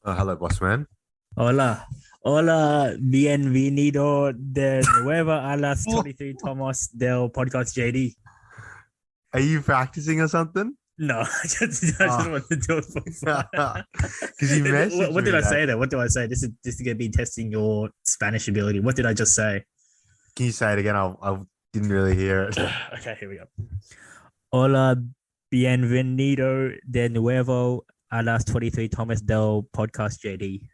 Oh, hello, boss man. Hola, hola, bienvenido de nuevo a las 23 Tomos del podcast JD. Are you practicing or something? No, I just Oh, want to do it for fun. because you messaged What did me I that. say there? What do I say? This is gonna be testing your Spanish ability. What did I just say? Can you say it again? I didn't really hear it. Okay, here we go. Hola, bienvenido de nuevo a las 23 Thomas del podcast JD.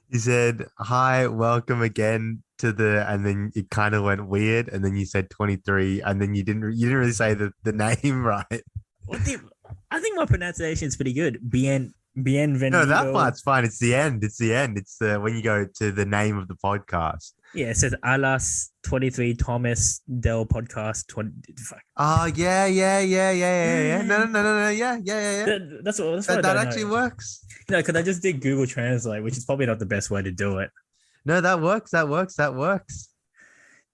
You said, hi, welcome again to and then it kind of went weird. And then you said 23, and then you didn't really say the name right. What the? I think my pronunciation is pretty good. No, that Bienvenido. part's fine. It's the end. It's the end. It's the when you go to the name of the podcast. Yeah, it says Alas 23 Thomas Del Podcast 20. Fuck. Oh, yeah. No, no, Yeah. no, no, no. Yeah. That's what I That don't actually know. works. No, because I just did Google Translate, which is probably not the best way to do it. No, that works. That works.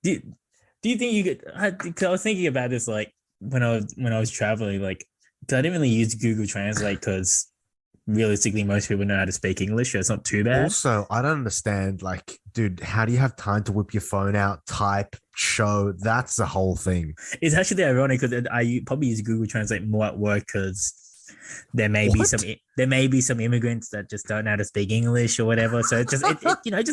Do, do you think you could? Because I was thinking about this like when I was traveling, like 'cause I didn't really use Google Translate because realistically most people know how to speak English, so it's not too bad. Also, I don't understand, like, dude, how do you have time to whip your phone out, type, show? That's the whole thing. It's actually ironic because I probably use Google Translate more at work because What? there may be some immigrants that just don't know how to speak English or whatever. So it just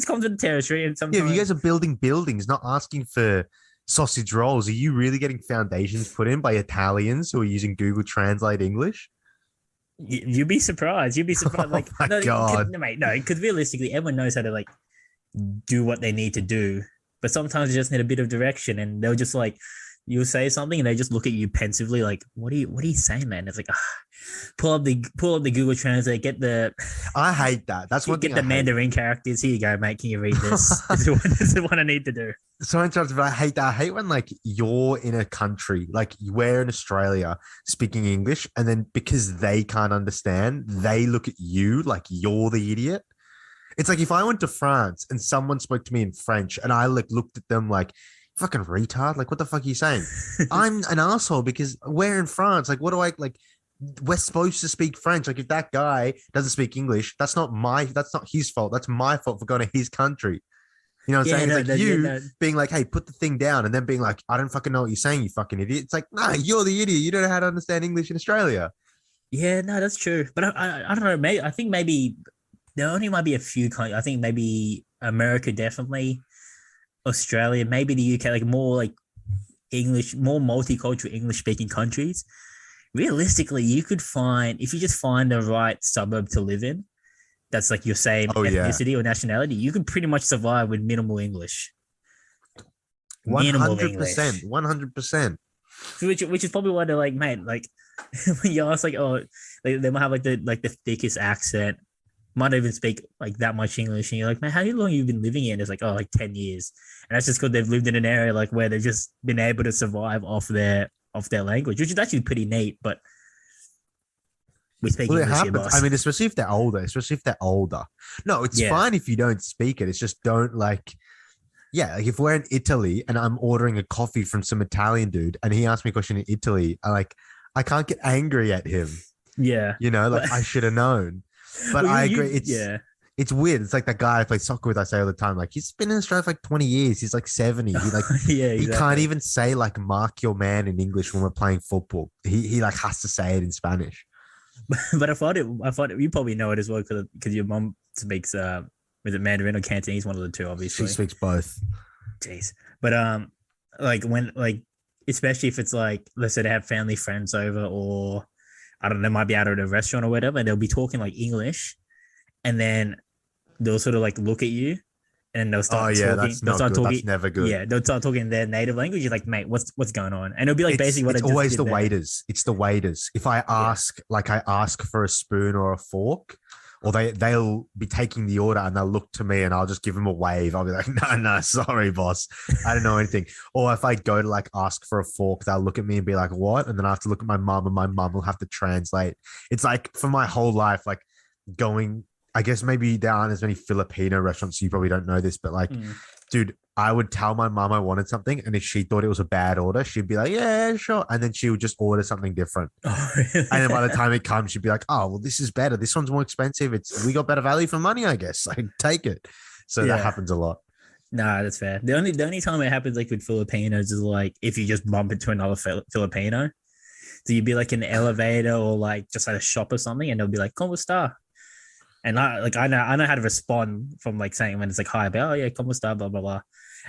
comes with the territory. And Yeah, you sometimes guys are building buildings, not asking for sausage rolls. Are you really getting foundations put in by Italians who are using Google Translate English? you'd be surprised. You'd be surprised. Oh Like my God. no, mate, no, because realistically, everyone knows how to like do what they need to do, but sometimes you just need a bit of direction, and they'll just like you'll say something, and they just look at you pensively, like, what are you saying, man? It's like, pull up the Google Translate, I hate that. That's one get thing I the hate. Mandarin characters. Here you go, mate. Can you read this? This is what I need to do. So interrupted, but I hate that. I hate when like you're in a country, like we're in Australia speaking English, and then because they can't understand, they look at you like you're the idiot. It's like if I went to France and someone spoke to me in French and I like looked at them like fucking retard, like what the fuck are you saying? I'm an asshole because we're in France. Like, what do I like? We're supposed to speak French. Like, if that guy doesn't speak English, that's not his fault. That's my fault for going to his country. You know what I'm Yeah, saying? It's no, like no, yeah, you no. being like, hey, put the thing down, and then being like, I don't fucking know what you're saying, you fucking idiot. It's like, nah, you're the idiot. You don't know how to understand English in Australia. Yeah, no, that's true. But I don't know. Maybe I think maybe there only might be a few countries. I think maybe America definitely, Australia, maybe the UK, like more like English, more multicultural English speaking countries. Realistically, you could find if you just find the right suburb to live in, that's like your same Oh yeah. ethnicity or nationality, you could pretty much survive with minimal English. Minimal 100%. English. 100%. Which is probably why they're like, mate, like when you ask like, oh, like they might have like the thickest accent, might not even speak like that much English, and you're like, man, how long have you been living here? And it's like, oh, like 10 years, and that's just because they've lived in an area like where they've just been able to survive off their language, which is actually pretty neat. But we speak Well, it English here, happens. I boss. mean, especially if they're older, especially if they're older. No, it's Yeah, fine if you don't speak it. It's just don't like, yeah, like if we're in Italy and I'm ordering a coffee from some Italian dude and he asks me a question in Italy, I can't get angry at him. yeah, You know, but like I should have known. But well, I agree. yeah, It's weird. It's like that guy I play soccer with. I say all the time, like he's been in Australia for like 20 years. He's like 70. yeah, He can't exactly. even say like mark your man in English when we're playing football. He like has to say it in Spanish. But I thought it, you probably know it as well because your mom speaks was it Mandarin or Cantonese, one of the two, She obviously. speaks both. Jeez. But like when like especially if it's like let's say they have family friends over or I don't know, they might be out at a restaurant or whatever, and they'll be talking like English, and then they'll sort of like look at you, and they'll Oh start yeah, talking. that's They'll not start good. That's talking. never good. Yeah, they'll start talking their native language. You're like, mate, what's going on? And it'll be like basically what I It's just always did the there. waiters. It's the waiters. If I Yeah. ask, like I ask for a spoon or a fork, or they'll be taking the order and they'll look to me and I'll just give them a wave. I'll be like, no, sorry, boss. I don't know anything. Or if I go to like ask for a fork, they'll look at me and be like, what? And then I have to look at my mum and my mum will have to translate. It's like for my whole life, like going, I guess maybe there aren't as many Filipino restaurants. So you probably don't know this, but like, Mm. dude, I would tell my mom I wanted something, and if she thought it was a bad order, she'd be like, "Yeah, sure," and then she would just order something different. Oh, really? And then by the time it comes, she'd be like, "Oh, well, this is better. This one's more expensive. We got better value for money, I guess. Like, take it." So that Yeah. happens a lot. Nah, that's fair. The only time it happens like with Filipinos is like if you just bump into another Filipino. So you'd be like in the elevator or like just at a shop or something, and they'll be like, "Como sta?" And I know how to respond from like saying when it's like hi, but oh yeah, como sta, blah blah blah.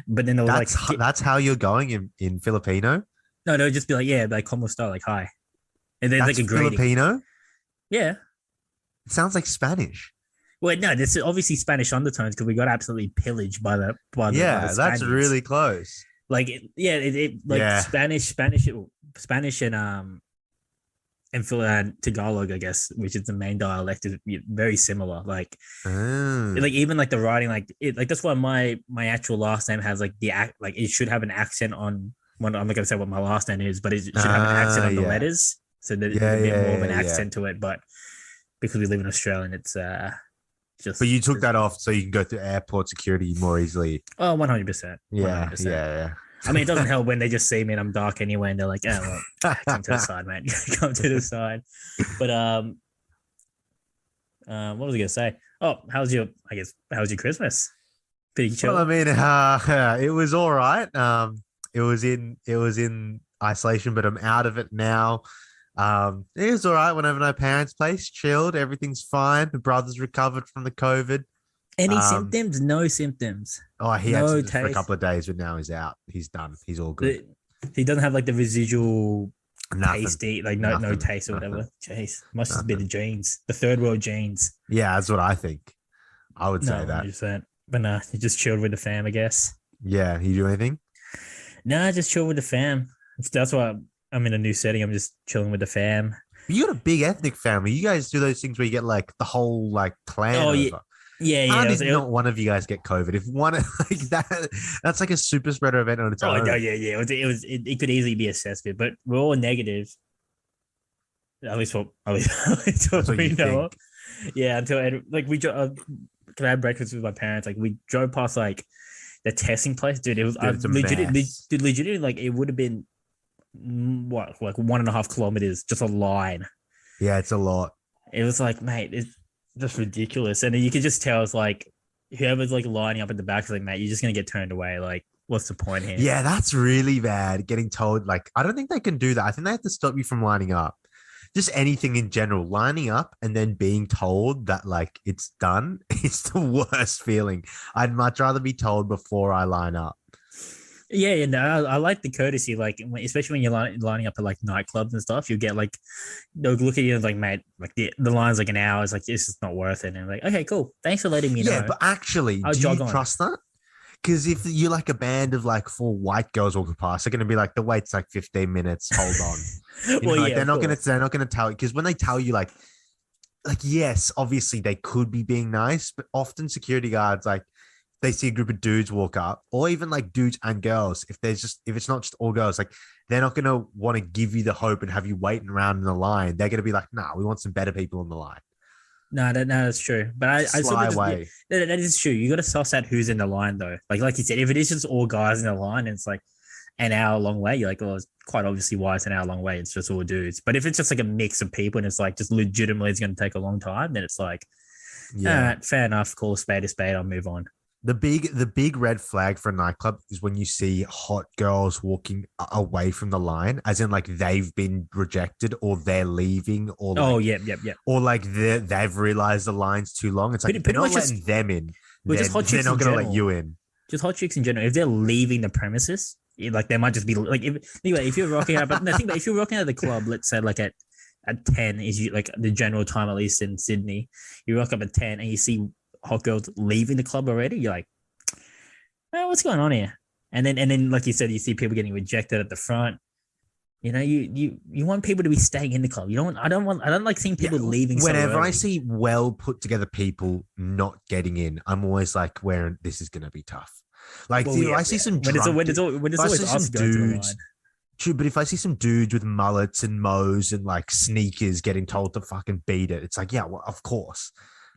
But then they'll like That's how you're going in Filipino. no, they'll just be like, yeah, like como sta, like hi. And then like That's a greeting. Filipino. Yeah. It sounds like Spanish. Well, no, this is obviously Spanish undertones because we got absolutely pillaged by the Yeah, that's Spaniards. really close. Like yeah, it like Yeah. Spanish and Tagalog, I guess, which is the main dialect, is very similar. Mm. Like even like the writing, like that's why my actual last name has like the act, like it should have an accent on. One, I'm not gonna say what my last name is, but it should have an accent on the Yeah. letters, so that there's Yeah, a bit more of an yeah, yeah. accent to it. But because we live in Australia, and it's But just you took that off so you can go through airport security more easily. oh 100%, Yeah, 100%. yeah, I mean, it doesn't help when they just see me and I'm dark anyway, and they're like, "Oh, well, come to the yeah. side, mate. Come to the side." But what was I gonna say? Oh, how's your Christmas? Pretty Well, I chill. mean, it was all right. It was in isolation, but I'm out of it now. It was all right. Went over to my parents' place, chilled. Everything's fine. The brother's recovered from the COVID. Any Um, symptoms? No symptoms. he had No symptoms for a taste. couple of days, but now he's out. He's done. He's all good. He doesn't have like the residual Nothing. tasty, like no Nothing. taste or Nothing. whatever. Jeez, must just be Nothing. the genes, the third world genes. Yeah, that's what I think. I would No, say that. 100%. But nah, you just chilled with the fam, I guess. Yeah. You do anything? Nah, just chill with the fam. That's why I'm in a new setting. I'm just chilling with the fam. You got a big ethnic family. You guys do those things where you get like the whole like clan Oh yeah, over. yeah. How did not one of you guys get COVID? If one like that's like a super spreader event on its oh no, own. yeah. It could easily be assessed, but we're all negative. At least That's what what we you know. think. Yeah, like can I have breakfast with my parents? Like we drove past like the testing place, dude. It was Dude, it's a mess. legitimately like it would have been what like 1.5 kilometers, just a line. Yeah, it's a lot. It was like, mate, it's just ridiculous. And then you could just tell it's like whoever's like lining up at the back is like, mate, you're just gonna get turned away. Like, what's the point here? Yeah, that's really bad. Getting told like I don't think they can do that. I think they have to stop you from lining up. Just anything in general, lining up and then being told that like it's done is the worst feeling. I'd much rather be told before I line up. Yeah. No, I like the courtesy, like especially when you're lining up at like nightclubs and stuff. You get like they'll look at you and like, mate, like the line's like an hour. It's like this is not worth it. And I'm like, okay, cool. Thanks for letting me Yeah, know. but actually, I'll do you jog on. trust that? Because if you're like a band of like four white girls walking past, they're gonna be like, the wait's like 15 minutes. Hold on. Well, Like yeah, they're of not gonna course. they're not gonna tell you because when they tell you like yes, obviously they could be being nice, but often security guards like they see a group of dudes walk up, or even like dudes and girls. If it's not just all girls, like they're not gonna want to give you the hope and have you waiting around in the line. They're gonna be like, nah, we want some better people in the line. No, that's true. But I sort Sly of just yeah, way. that is true. You got to suss out who's in the line though. Like you said, if it is just all guys in the line and it's like an hour long way, you're like, well, it's quite obviously why it's an hour long way. It's just all dudes. But if it's just like a mix of people and it's like just legitimately it's going to take a long time, then it's like, all Yeah. right, fair enough. Call a spade a spade. I'll move on. The big red flag for a nightclub is when you see hot girls walking away from the line, as in like they've been rejected or they're leaving Oh, yeah. or like they've realized the line's too long. It's like if Pretty they're not much just letting them in, we're just then hot they're chicks in not gonna let general. you in. Just hot chicks in general. If they're leaving the premises, like they might just be like if you're rocking out, but no, think about if you're rocking out of the club, let's say like at 10 is you like the general time at least in Sydney, you rock up at 10 and you see hot girls leaving the club already, you're like, oh, what's going on here? And then like you said, you see people getting rejected at the front. You know, you want people to be staying in the club. You don't. I don't like seeing people leaving. Whenever so I early. see well put together people not getting in, I'm always like, "Where this is gonna be tough." Like, Well, if yeah, I see yeah. some When it's drunk, when if it's I always see us some going to the dudes, line. true, but if I see some dudes with mullets and mows and like sneakers getting told to fucking beat it, it's like, yeah, well, of course.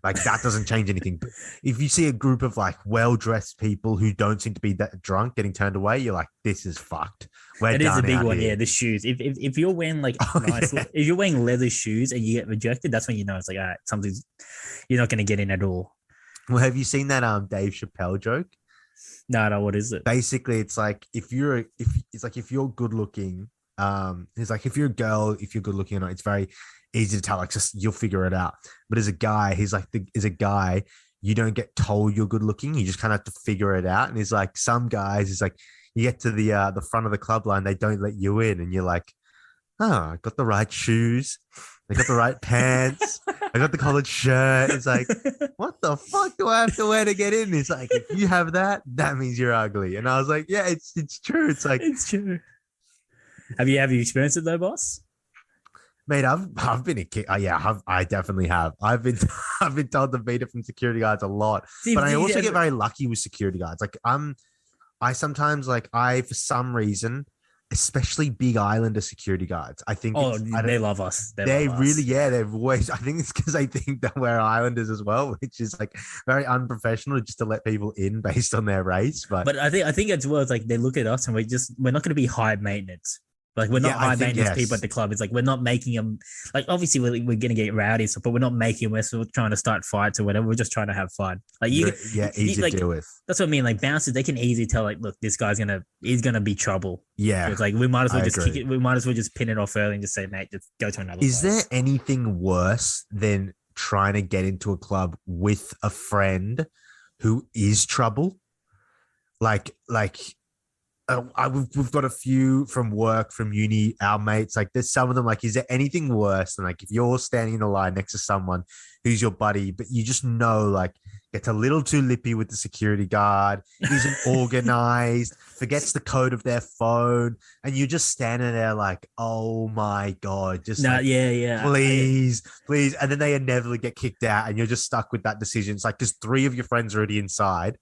Like that doesn't change anything. But if you see a group of like well-dressed people who don't seem to be that drunk getting turned away, you're like, this is fucked. We're It is a done big out one, yeah. here. The shoes. If you're wearing like Oh, nice, yeah. if you're wearing leather shoes and you get rejected, that's when you know it's like, all right, something's you're not going to get in at all. Well, have you seen that Dave Chappelle joke? No, no, what is it? Basically, it's like if you're good looking, it's like if you're a girl, if you're good looking or not, it's very easy to tell. Like just you'll figure it out. But as a guy, as a guy, you don't get told you're good looking. You just kind of have to figure it out. And he's like some guys, it's like you get to the front of the club line, they don't let you in, and you're like, oh, I got the right shoes, I got the right pants, I got the collared shirt. It's like, what the fuck do I have to wear to get in? It's like, if you have that, that means you're ugly. And I was like, yeah, it's true. It's like, It's true. Have you experienced it though, boss? mate, I've been a kid. I definitely have. I've been I've been told to beat it from security guards a lot, See, but I see, also get very lucky with security guards. Like I sometimes like for some reason, especially Big Islander security guards. I think oh, I they don't. love us. They love really, us. yeah, they've always. I think it's because they think that we're Islanders as well, which is like very unprofessional just to let people in based on their race. But But I think it's worth like they look at us and we're not going to be high maintenance. Like we're not yeah, I high think maintenance people yes. at the club. It's like we're not making them like obviously we're gonna get rowdy and stuff, but we're not making them. We're still trying to start fights or whatever. We're just trying to have fun. Like Yeah, easy like to deal with. that's what I mean. Like bouncers, they can easily tell like, look, this guy's he's gonna be trouble. So Yeah, it's like we might as well I just kick agree. it. We might as well just pin it off early and just say, mate, just go to another Is there place. anything worse than trying to get into a club with a friend who is trouble? Like we've got a few from work, from uni, our mates. Like, there's some of them. Like, is there anything worse than like if you're standing in a line next to someone who's your buddy, but you just know like gets a little too lippy with the security guard, isn't organized, forgets the code of their phone, and you're just standing there like, oh my god, just No, like yeah, yeah. please, please. And then they inevitably get kicked out, and you're just stuck with that decision. It's like because three of your friends are already inside,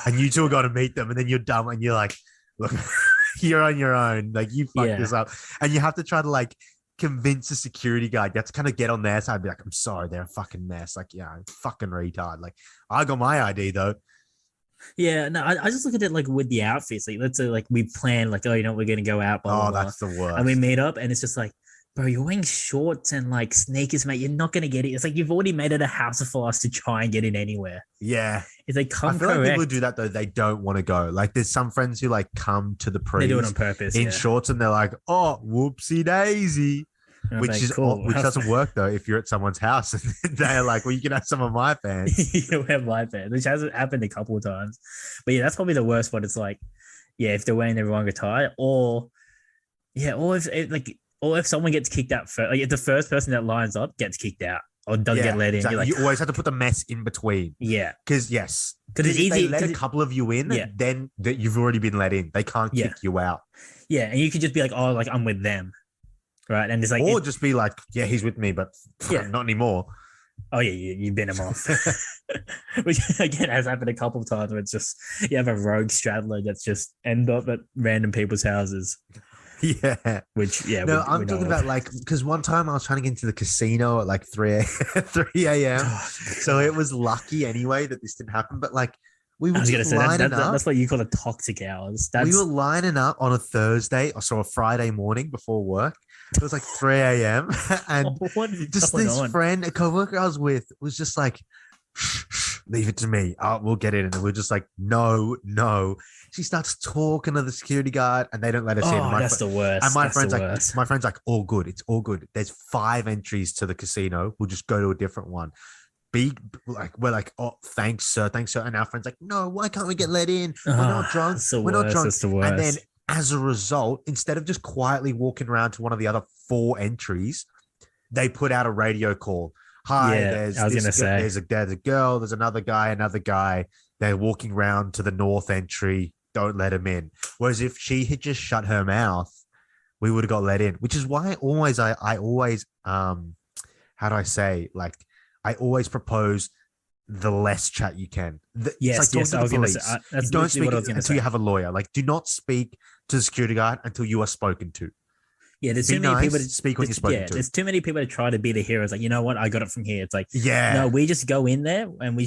and you two are going to meet them, and then you're dumb, and you're like, look, you're on your own. Like you fucked Yeah. this up, and you have to try to like convince a security guard. You have to kind of get on their side, and be like, I'm sorry, they're a fucking mess. Like, yeah, I'm fucking retard. Like, I got my ID though. Yeah, no, I just look at it like with the outfits. Like, let's say like we plan, like, oh, we're gonna go out, blah blah Oh, blah, that's the and we worst. meet up, and it's just like, bro, you're wearing shorts and like sneakers, mate. You're not gonna get it. It's like you've already made it a house for us to try and get in anywhere. Yeah, It's like I come feel like people who correct. do that though, they don't want to go. Like, there's some friends who like come to the They do it on prees purpose. in Yeah, shorts, and they're like, oh, whoopsie daisy. and I'm Which like, is cool. which doesn't work though if you're at someone's house and they're like, well, you can have some of my pants. You have my band, which has happened a couple of times. But yeah, that's probably the worst one. It's like, yeah, if they're wearing the wrong attire, or yeah, or if someone gets kicked out first, like if the first person that lines up gets kicked out or doesn't Yeah, get let in, exactly. you're like, You always have to put the mess in between yeah, because yes, because it's if they easy. let a couple of you in, Yeah. then that you've already been let in. They can't Yeah. kick you out, Yeah, and you could just be like, oh, like I'm with them, right? And it's like, or just be like, yeah, he's with me, but Yeah. not anymore. oh yeah, you bin him off. Which again has happened a couple of times where it's just you have a rogue straddler that's just end up at random people's houses. Yeah. Which yeah, No, we I'm know talking of. about like because one time I was trying to get into the casino at like 3 a.m. Oh, So it was lucky anyway that this didn't happen. But like we I were was gonna just say lining up. that's what you call the toxic hours. We That's were lining up on a Thursday, or so a Friday morning before work. It was like 3 a.m. and what is just going this on? friend, a coworker I was with, was just like, shh, shh, leave it to me. We'll get in. And we're just like, no, no. She starts talking to the security guard, and they don't let us in. Oh, that's the worst. And That's the worst. my friend's like, all good. It's all good. There's 5 entries to the casino. We'll just go to a different one. We're like, oh, thanks, sir. Thanks, sir. And our friend's like, no, why can't we get let in? We're not drunk. That's the We're not worst. drunk. That's the And then worst. as a result, instead of just quietly walking around to one of the other 4 entries, they put out a radio call. Hi, Yeah, there's I was this gonna say. there's a girl, there's another guy. They're walking around to the north entry. Don't let him in. Whereas if she had just shut her mouth, we would have got let in. Which is why I always how do I say, like, I always propose the less chat you can. Yes, it's like yes. I talking was to the gonna say. police. That's Don't literally speak what I was gonna until you say. have a lawyer. Like, do not speak to the security guard until you are spoken to. Yeah, there's Be too many people. nice. Speak when you're spoken to. There's too many people to try to be the heroes. Like, you know what? I got it from here. It's like, no, Yeah. we just go in there and we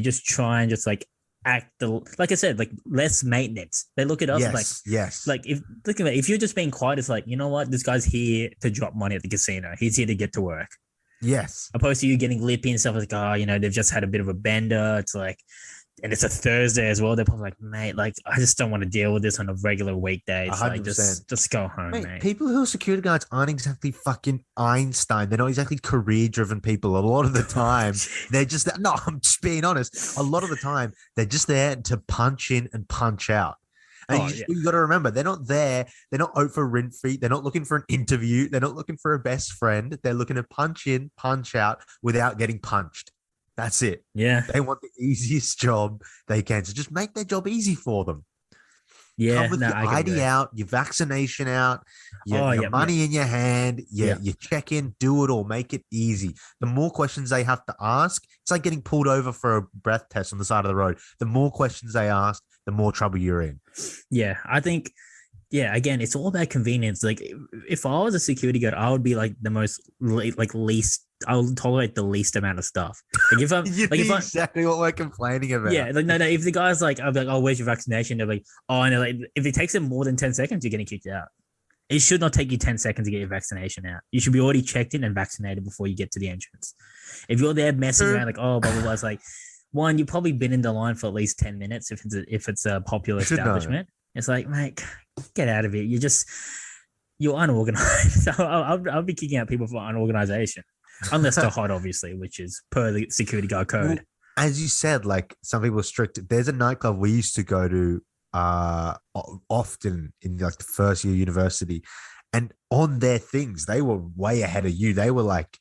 just try and just like act like I said, like less maintenance. They look at us Yes. Yes. like if look at it, if you're just being quiet, it's like, you know what? This guy's here to drop money at the casino. He's here to get to work. Yes. Opposed to you getting lippy and stuff like, oh, they've just had a bit of a bender. It's like, and it's a Thursday as well. They're probably like, mate, like I just don't want to deal with this on a regular weekday. It's like 100%. just go home, mate. People who are security guards aren't exactly fucking Einstein. They're not exactly career-driven people. A lot of the time, they're just no. I'm just being honest. A lot of the time, they're just there to punch in and punch out. And you got to remember, they're not there. They're not out for Renfrey. They're not looking for an interview. They're not looking for a best friend. They're looking to punch in, punch out without getting punched. That's it. Yeah. They want the easiest job they can. So just make their job easy for them. Yeah. Come with your ID out, your vaccination out, your money in your hand, your check in, do it all. Make it easy. The more questions they have to ask, it's like getting pulled over for a breath test on the side of the road. The more questions they ask, the more trouble you're in. Yeah. I think, again, it's all about convenience. Like if I was a security guard, I would be like the most least. I'll tolerate the least amount of stuff. Like if I'm exactly what we're complaining about. Yeah, like no. If the guy's like, I'll be like, oh, where's your vaccination? They're like, oh, no. Like if it takes them more than 10 seconds, you're getting kicked out. It should not take you 10 seconds to get your vaccination out. You should be already checked in and vaccinated before you get to the entrance. If you're there messing around like, oh, blah blah blah, it's like, one, you've probably been in the line for at least 10 minutes if it's a popular establishment. It's like, mate, get out of it. You're unorganized. So I'll be kicking out people for unorganization. Unless they're hot, obviously, which is per the security guard code. Well, as you said, like some people are strict. There's a nightclub we used to go to often in like the first year university, and on their things, they were way ahead of you. They were like,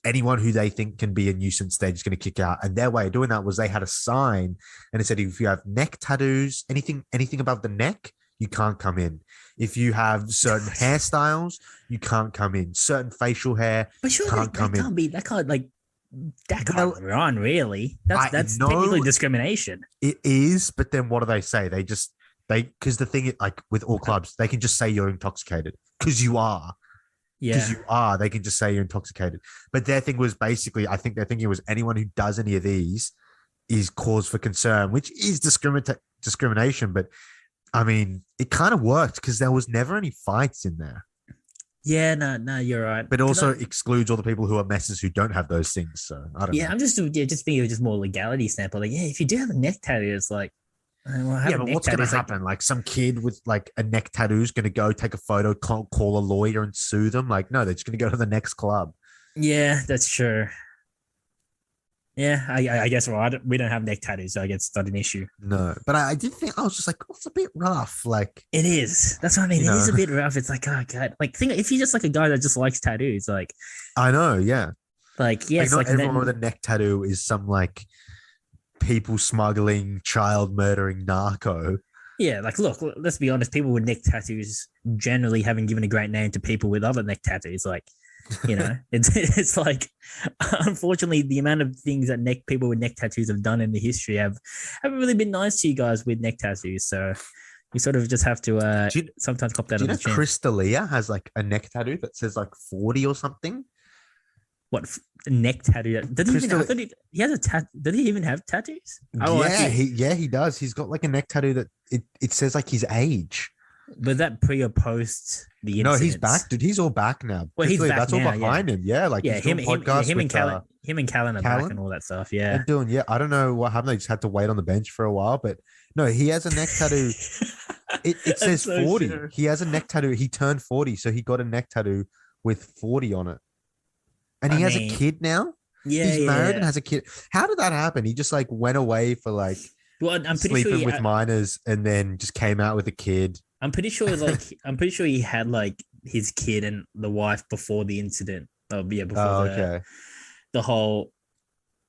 anyone who they think can be a nuisance, they're just going to kick out. And their way of doing that was they had a sign and it said, if you have neck tattoos, anything above the neck, you can't come in. If you have certain hairstyles, you can't come in. Certain facial hair, but sure, can't come in. That can't run, really. That's technically discrimination. It is, but then what do they say? Because the thing is, like with all clubs, they can just say you're intoxicated because you are. Yeah. Because you are, they can just say you're intoxicated. But their thing was basically, I think their thinking was anyone who does any of these is cause for concern, which is discrimination. But I mean, it kind of worked because there was never any fights in there. Yeah, no, you're right. But also excludes all the people who are messes who don't have those things. So I don't know. I'm just being just more legality standpoint. Like, if you do have a neck tattoo, it's like, but what's going to happen? Like some kid with like a neck tattoo is going to go take a photo, call a lawyer and sue them. Like, no, they're just going to go to the next club. Yeah, that's true. Yeah, I guess we don't have neck tattoos, so I guess it's not an issue. No, but I did think, I was just like, oh, it's a bit rough. Like it is. That's what I mean. It is a bit rough. It's like, oh god. Like think if you're just like a guy that just likes tattoos, like I know, yeah. Like yes, not everyone with a neck tattoo is some like people smuggling, child murdering narco. Yeah, like look, let's be honest. People with neck tattoos generally haven't given a great name to people with other neck tattoos. Like, it's like, unfortunately, the amount of things that people with neck tattoos have done in the history haven't really been nice to you guys with neck tattoos. So you sort of just have to sometimes cop that on the chin. Chris D'Elia has like a neck tattoo that says like 40 or something. What neck tattoo? He has a tattoo. Did he even have tattoos? He does. He's got like a neck tattoo that it says like his age. But that pre or post the incident? No, he's back, dude. He's all back now. Well, he's back. That's all behind him. Yeah, like he's doing podcasts him and Callan are back and all that stuff. Yeah, they're doing. Yeah, I don't know what happened. They just had to wait on the bench for a while, but no, he has a neck tattoo. It says 40. Sure. He has a neck tattoo. He turned 40, so he got a neck tattoo with 40 on it. And he has a kid now. Yeah, he's married and has a kid. How did that happen? He just like went away for like I'm sleeping with minors and then just came out with a kid. I'm pretty sure he had like his kid and the wife before the incident. The whole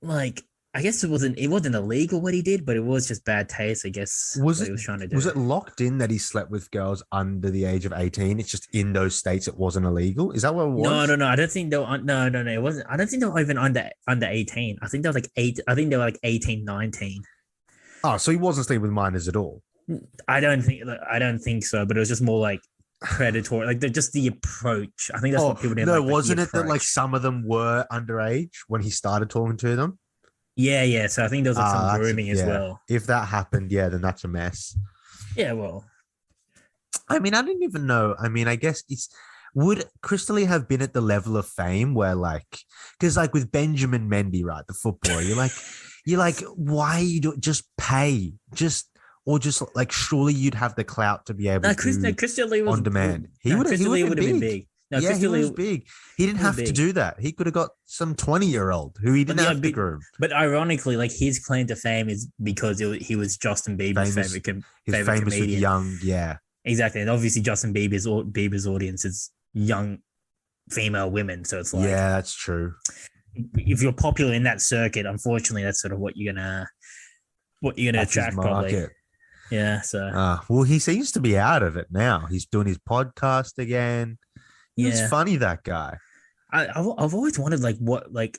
like I guess it wasn't illegal what he did, but it was just bad taste, I guess. Was he was trying to do. Was it locked in that he slept with girls under the age of 18? It's just in those states it wasn't illegal. Is that what it was? No. I don't think they were. No. It wasn't. I don't think they were even under 18. I think they were like 8. I think they were like 18, 19. Oh, so he wasn't sleeping with minors at all. I don't think so, but it was just more like predatory. Like just the approach. I think that's Oh what people didn't no, like. The wasn't it that like approach. some of them were underage when he started talking to them? Yeah, yeah. So I think there was like some That's grooming as yeah. well. If that happened, yeah, then that's a mess. Yeah, well, I mean, I didn't even know. I mean, I guess it's would Crystal have been at the level of fame where like because like with Benjamin Mendy, right, the footballer, you're like, why you do just pay? Just like surely you'd have the clout to be able no, to Chris, no, do Christian Lee was on demand. He no, would have he Christian would Lee have would been have been big. big. No, Yeah, he Christian was Lee big. He didn't he was have to big. do that. He could have got some 20-year-old who he But didn't yeah, have to groom. but ironically, like his claim to fame is because he was Justin Bieber's Famous. He was favorite famous with comedian. young, yeah. Exactly, and obviously Justin Bieber's audience is young female women. So it's like Yeah, that's true. if you're popular in that circuit, unfortunately, that's sort of what you're gonna That's his attract probably. market. Yeah. So Well, he seems to be out of it now. He's doing his podcast again. He was yeah, funny, that guy. I've always wondered like what like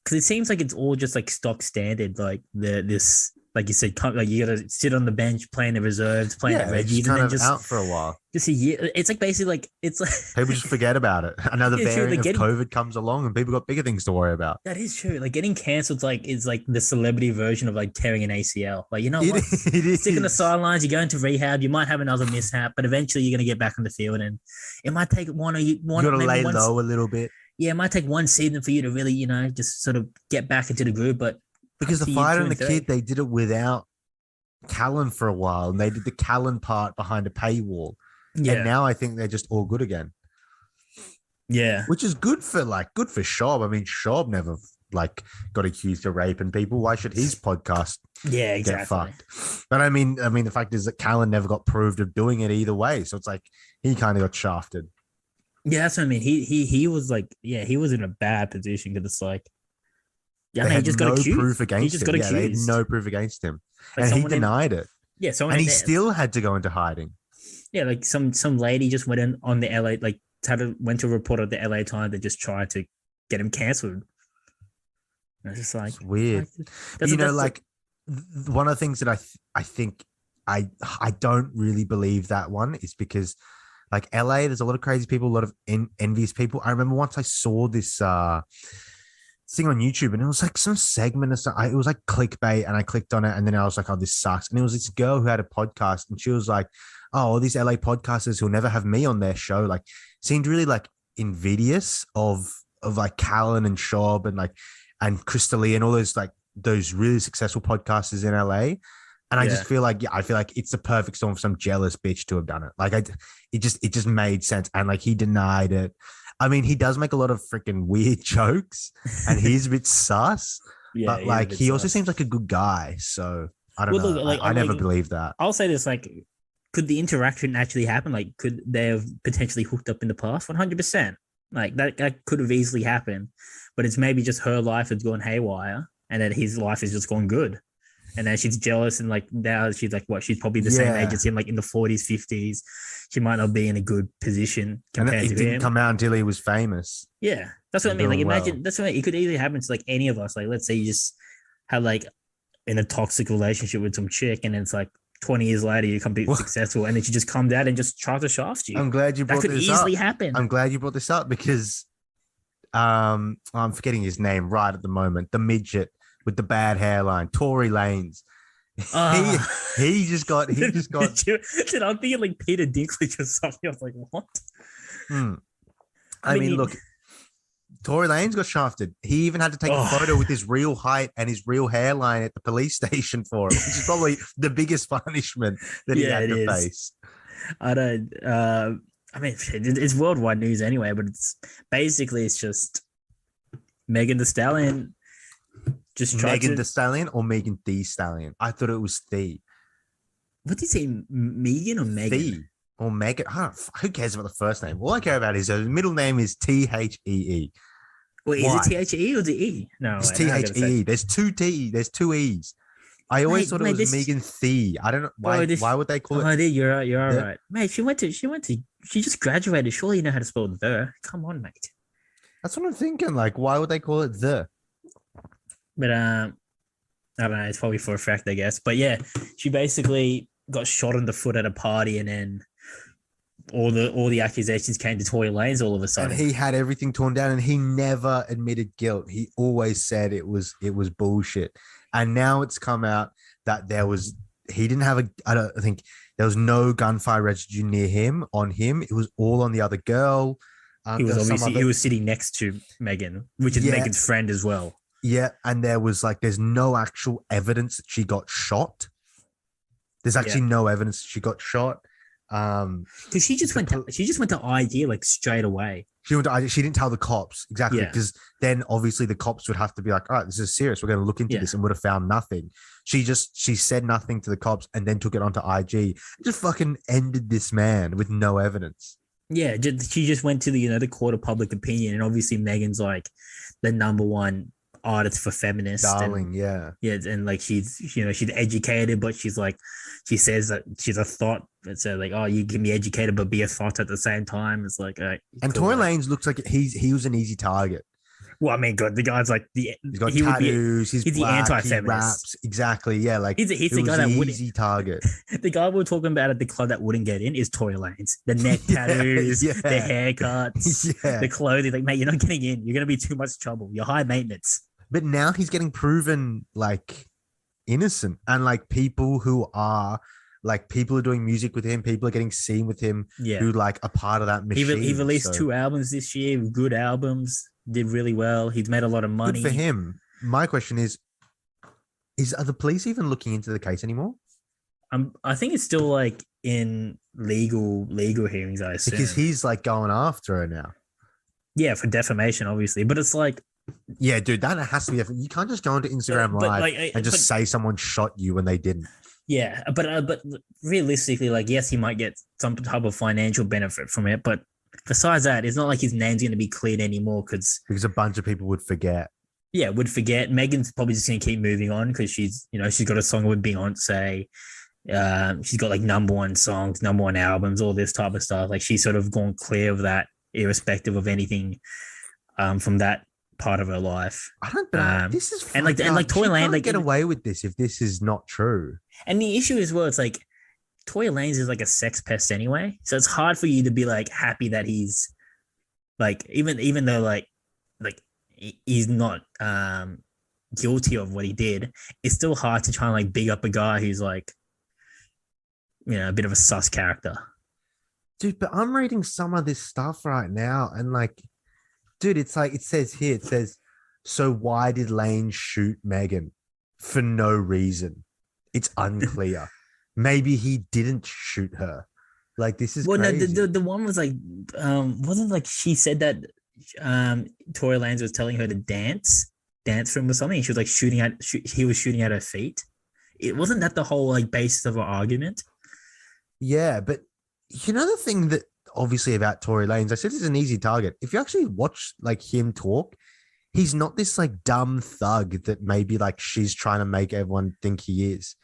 because it seems like it's all just like stock standard like this like you said like you gotta sit on the bench playing the reserves playing the Yeah, they're just Reggies and kind then of out for a while. just a year it's like basically like it's like People just forget about it. Another yeah, true. variant Like of getting COVID comes along and people got bigger things to worry about. that is true. Like getting cancelled like is like the celebrity version of like tearing an ACL. Like you know It, what? it Stick on the is. sidelines. You go into rehab. You might have another mishap, but eventually you're gonna get back on the field, and it might take You got to maybe lay once. low a little bit. Yeah, it might take one season for you to really just sort of get back into the groove. But up Because the to year fighter two and and the kid, three, they did it without Callan for a while, and they did the Callan part behind a paywall. And yeah, now I think they're just all good again, yeah, which is good for Shob. I mean, Shob never like got accused of raping people. Why should his podcast yeah, get exactly. fucked? But I mean, the fact is that Callan never got proved of doing it either way. So it's like he kind of got shafted. Yeah, that's what I mean. He was like, yeah, he was in a bad position because it's like, yeah, I They mean, he had just got no proof accused. He against just him. got Yeah, they had accused. no proof against him, Like and he someone in, denied it. yeah, someone And in he there, still had to go into hiding. yeah, like some lady just went in on the LA, like went to report at the LA Times that just tried to get him cancelled. And it's just It's weird. But, that's like one of the things that I think I don't really believe that one is because like LA, there's a lot of crazy people, a lot of envious people. I remember once I saw this thing on YouTube and it was like some segment or something. It was like clickbait and I clicked on it and then I was like, oh, this sucks. And it was this girl who had a podcast and she was like, oh, all these LA podcasters who'll never have me on their show, like seemed really like envious of like Callan and Shob and Crystalia and all those really successful podcasters in LA. And I just yeah. feel like, yeah, I feel like it's the perfect storm for some jealous bitch to have done it. Like it just made sense. And like he denied it. I mean, he does make a lot of freaking weird jokes and he's a bit sus, Yeah, but he's a like bit he also sus. seems like a good guy. So I don't Well, know. look, like I never believed that. I'll say this: like, could the interaction actually happen? Like, could they have potentially hooked up in the past? 100%. Like that could have easily happened, but it's maybe just her life has gone haywire, and then his life has just gone good. And then she's jealous, and like now she's like, what? She's probably the same age Yeah. as him, like in the 40s, 50s. She might not be in a good position And compared it to didn't him. come out until he was famous Yeah, that's what I and mean. Like, doing imagine well. that's what I mean. It could easily happen to like any of us. Like, let's say you just had like in a toxic relationship with some chick, and it's like 20 years later you become Well, successful, and then she just comes out and just tries to shaft you. I'm glad you That brought could this easily up. happen. I'm glad you brought this up because I'm forgetting his name right at the moment. The midget with the bad hairline, Tory Lanez. He Uh he just got Dude, I'm thinking like Peter Dinklage or something. I was like, what? hmm. I I mean, mean, look, Tory Lanez got shafted. He even had to take a oh, photo with his real height and his real hairline at the police station for it, which is probably the biggest punishment that he yeah, had it to is. face. I don't. I mean, it's worldwide news anyway, but it's basically it's just Megan Thee Stallion just tried Megan to. Thee Stallion or Megan Thee Stallion? I thought it was What did you say, Megan or Megan? Thee or Megan. Who cares about the first name? All I care about is her middle name is Thee. Wait, is it Why? THE or the E? No, It's wait, now I gotta say, Thee. There's two T. There's two E's. I always thought it mate, was this, Megan Thee. I don't know bro, why. this, Why would they call it oh, dude, you're all the? right, mate. She just graduated. Surely you know how to spell the. Come on, mate. That's what I'm thinking. Like, why would they call it the? But I don't know. It's probably for a fact, I guess. But yeah, she basically got shot in the foot at a party, and then all the accusations came to Tory Lanez all of a And sudden. he had everything torn down, and he never admitted guilt. He always said it was bullshit. And now it's come out that he didn't have I don't think there was no gunfire residue near him on him. It was all on the other girl. He There was was some obviously other he was sitting next to Megan, which is yeah Megan's friend as well. yeah, and there's no actual evidence that she got shot. There's Yeah, actually no evidence that she got shot. because she just went to ID like straight away. She didn't tell the cops exactly, Yeah, because then obviously the cops would have to be like, all right, this is serious. We're going to look into yeah, this, and would have found nothing. She said nothing to the cops and then took it onto IG. Just fucking ended this man with no evidence. yeah. She just went to the court of public opinion, and obviously Megan's like the number one artist for feminists, and Darling, yeah. yeah, and like she's educated, but she's like she says that she's a thought. It's like, oh, you can be educated but be a thought at the same time. It's like, And cool, Tory like, Lanez looks like he was an easy target. well, I mean, God, the guy's like He's got he would be tattoos. He's he's the black. He anti-feminist. raps. Exactly. Yeah. Like He's it the was guy the that wouldn't. easy target. The guy we were talking about at the club that wouldn't get in is Tory Lanez. The neck tattoos, Yeah. the haircuts, Yeah. the clothing. Like, mate, you're not getting in. You're gonna be too much trouble. You're high maintenance. But now he's getting proven like innocent, and like people who are doing music with him, people are getting seen with him Yeah, who like are part of that machine. he released So, 2 albums this year, good albums. Did really well. He's made a lot of money. good for him. My question is are the police even looking into the case anymore? I think it's still like in legal hearings, I assume. Because he's like going after her now. Yeah, for defamation, obviously. But it's like, Yeah, dude, that has to be. You can't just go onto Instagram but, Live like, and just say someone shot you when they didn't. yeah, but realistically, like, yes, he might get some type of financial benefit from it, but besides that, it's not like his name's going to be cleared anymore because Because a bunch of people would forget. yeah, would forget. Megan's probably just going to keep moving on because she's got a song with Beyonce. She's got like number one songs, number one albums, all this type of stuff. Like she's sort of gone clear of that, irrespective of anything from that part of her life. I don't. This is and like Tory Lanez like get away with this if this is not true. And the issue is, well, it's like Tory Lanez is like a sex pest anyway, so it's hard for you to be like happy that he's like even though like he's not guilty of what he did. It's still hard to try and like big up a guy who's like a bit of a sus character. Dude, but I'm reading some of this stuff right now, and like, dude, it's like it says, so why did Lane shoot Megan? For no reason. It's unclear. Maybe he didn't shoot her. Like, this is crazy. No, the one was like wasn't like she said that Tory Lanez was telling her to dance for him or something. She was like he was shooting at her feet. It wasn't that the whole like basis of her argument. Yeah, but you know the thing that obviously about Tory Lanez, I said he's an easy target. If you actually watch like him talk, he's not this like dumb thug that maybe like she's trying to make everyone think he is.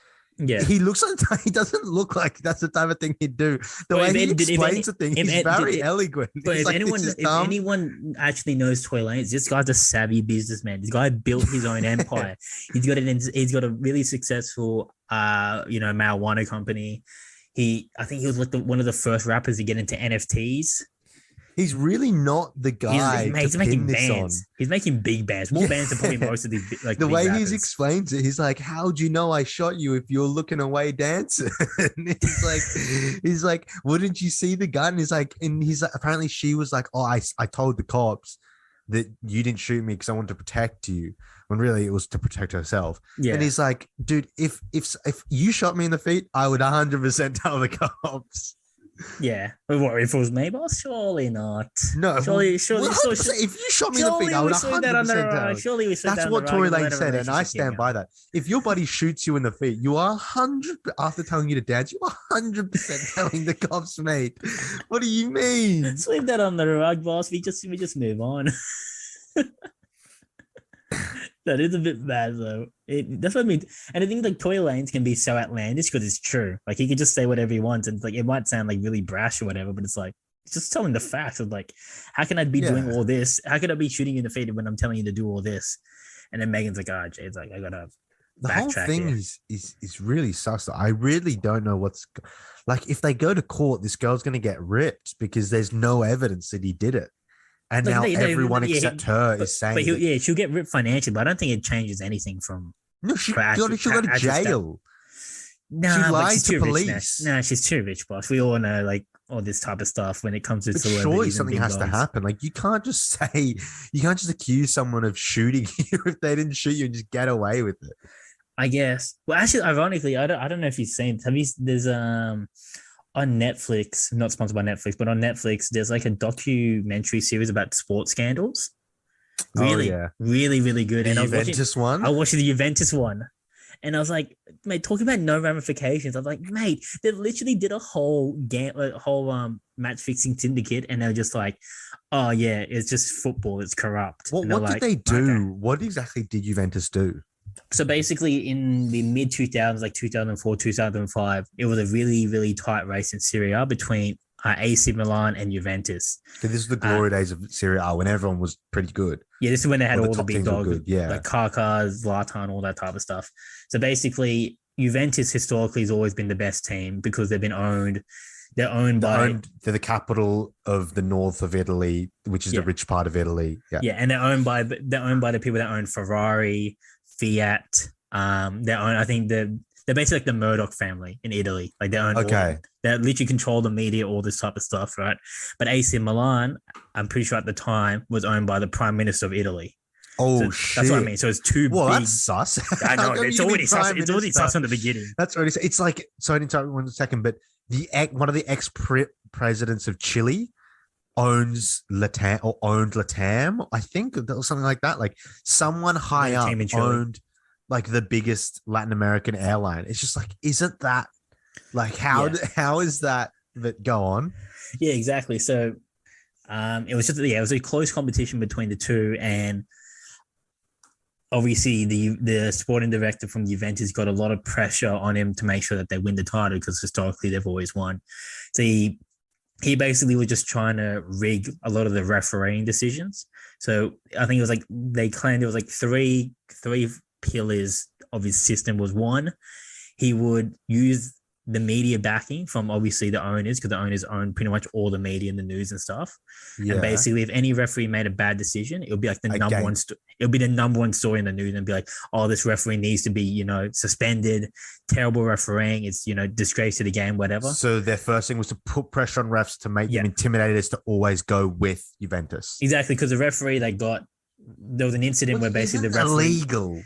Yeah, he looks like he doesn't look like that's the type of thing he'd do. The way he explains the thing, he's very eloquent. But if anyone actually knows Tory Lanez, this guy's a savvy businessman. This guy built his own empire. He's got a really successful marijuana company. I think he was like one of the first rappers to get into NFTs. He's really not the guy. He's making bands. He's making big bands. More bands than probably most of these like the way rappers. he explains it. He's like, "How'd you know I shot you if you're looking away dancing?" he's like, "Wouldn't you see the gun?" He's like, apparently she was like, "Oh, I told the cops that you didn't shoot me because I wanted to protect you," when really it was to protect herself. Yeah. And he's like, "Dude, if you shot me in the feet, I would 100% tell the cops." Yeah, what if it was me, boss? Surely not. No, surely. If you shot me in the feet, I would 100% tell. Surely we said that's what Tory Lanez said, and I stand by that. If your buddy shoots you in the feet, you are 100 after telling you to dance. You are 100% telling the cops, mate. What do you mean? Let's leave that on the rug, boss. We just move on. That is a bit bad though. That's what I mean. And I think like Tory Lanez can be so outlandish because it's true. Like he can just say whatever he wants, and it's like it might sound like really brash or whatever, but it's like it's just telling the facts of like, how can I be doing all this? How could I be shooting you in the feet when I'm telling you to do all this? And then Megan's like, oh, Jade's like, I gotta The whole backtrack thing here. is really sus. I really don't know like if they go to court, this girl's gonna get ripped because there's no evidence that he did it. And Like now everyone yeah, except her is saying that yeah, she'll get ripped financially, but I don't think it changes anything from no, her she'll go to actual stuff. jail. She Nah, but lied she's to too rich now. police. Nah, she's too rich, boss. We all know like all this type of stuff when it comes to But surely celebrities and something big has to dogs. happen. Like you can't just accuse someone of shooting you if they didn't shoot you and just get away with it. I guess. Well, actually, ironically, I don't know if you've seen. Have you? There's on Netflix, not sponsored by Netflix, but on Netflix, there's like a documentary series about sports scandals. Oh Really, yeah, really, really good. the And Juventus I one. was watching the Juventus one, and I was like, mate, talking about no ramifications. I was like, mate, they literally did a whole game, a whole match fixing syndicate, and they're just like, oh yeah, it's just football, it's corrupt, and they're What did like, they okay. do? What exactly did Juventus do? So basically, in the mid 2000s, like 2004, 2005, it was a really, really tight race in Serie A between AC Milan and Juventus. So this is the Uh, glory days of Serie A when everyone was pretty good. yeah, this is when they had Or the all the top big teams were dogs good. Yeah. like Kaká, Zlatan, all that type of stuff. So basically, Juventus historically has always been the best team because they've been owned. They're owned by They're the capital of the north of Italy, which is the yeah, rich part of Italy. Yeah. yeah, and they're owned by the people that own Ferrari, Fiat. They're own. I think they're basically like the Murdoch family in Italy. Like they own Okay. they literally control the media, all this type of stuff, right? But AC Milan, I'm pretty sure at the time was owned by the Prime Minister of Italy. Oh So that's what I shit. mean. So it's two Well, big. that's sus. I know How come it's you can be already sus. prime It's already minister? sus from the beginning. That's already. It's like sorry to interrupt one second, but one of the ex presidents of Chile owns Latam or owned Latam. I think or something like that. Like someone high The up team in Chile. owned like the biggest Latin American airline. It's just like, isn't that like Yeah, how is that that go on? yeah, exactly. So it was just yeah, it was a close competition between the two, and obviously the sporting director from Juventus got a lot of pressure on him to make sure that they win the title because historically they've always won. So he basically was just trying to rig a lot of the refereeing decisions. So I think it was like they claimed it was like three pillars of his system was one, he would use the media backing from obviously the owners because the owners own pretty much all the media and the news and stuff. And Yeah. basically, if any referee made a bad decision, it would be like the number one. Again. It'll be the number one story in the news and be like, "Oh, this referee needs to be, suspended. Terrible refereeing. It's disgrace to the game. Whatever." So their first thing was to put pressure on refs to make Yeah, them intimidated as to always go with Juventus. exactly. Because the referee there was an incident Which where basically isn't the referee. illegal.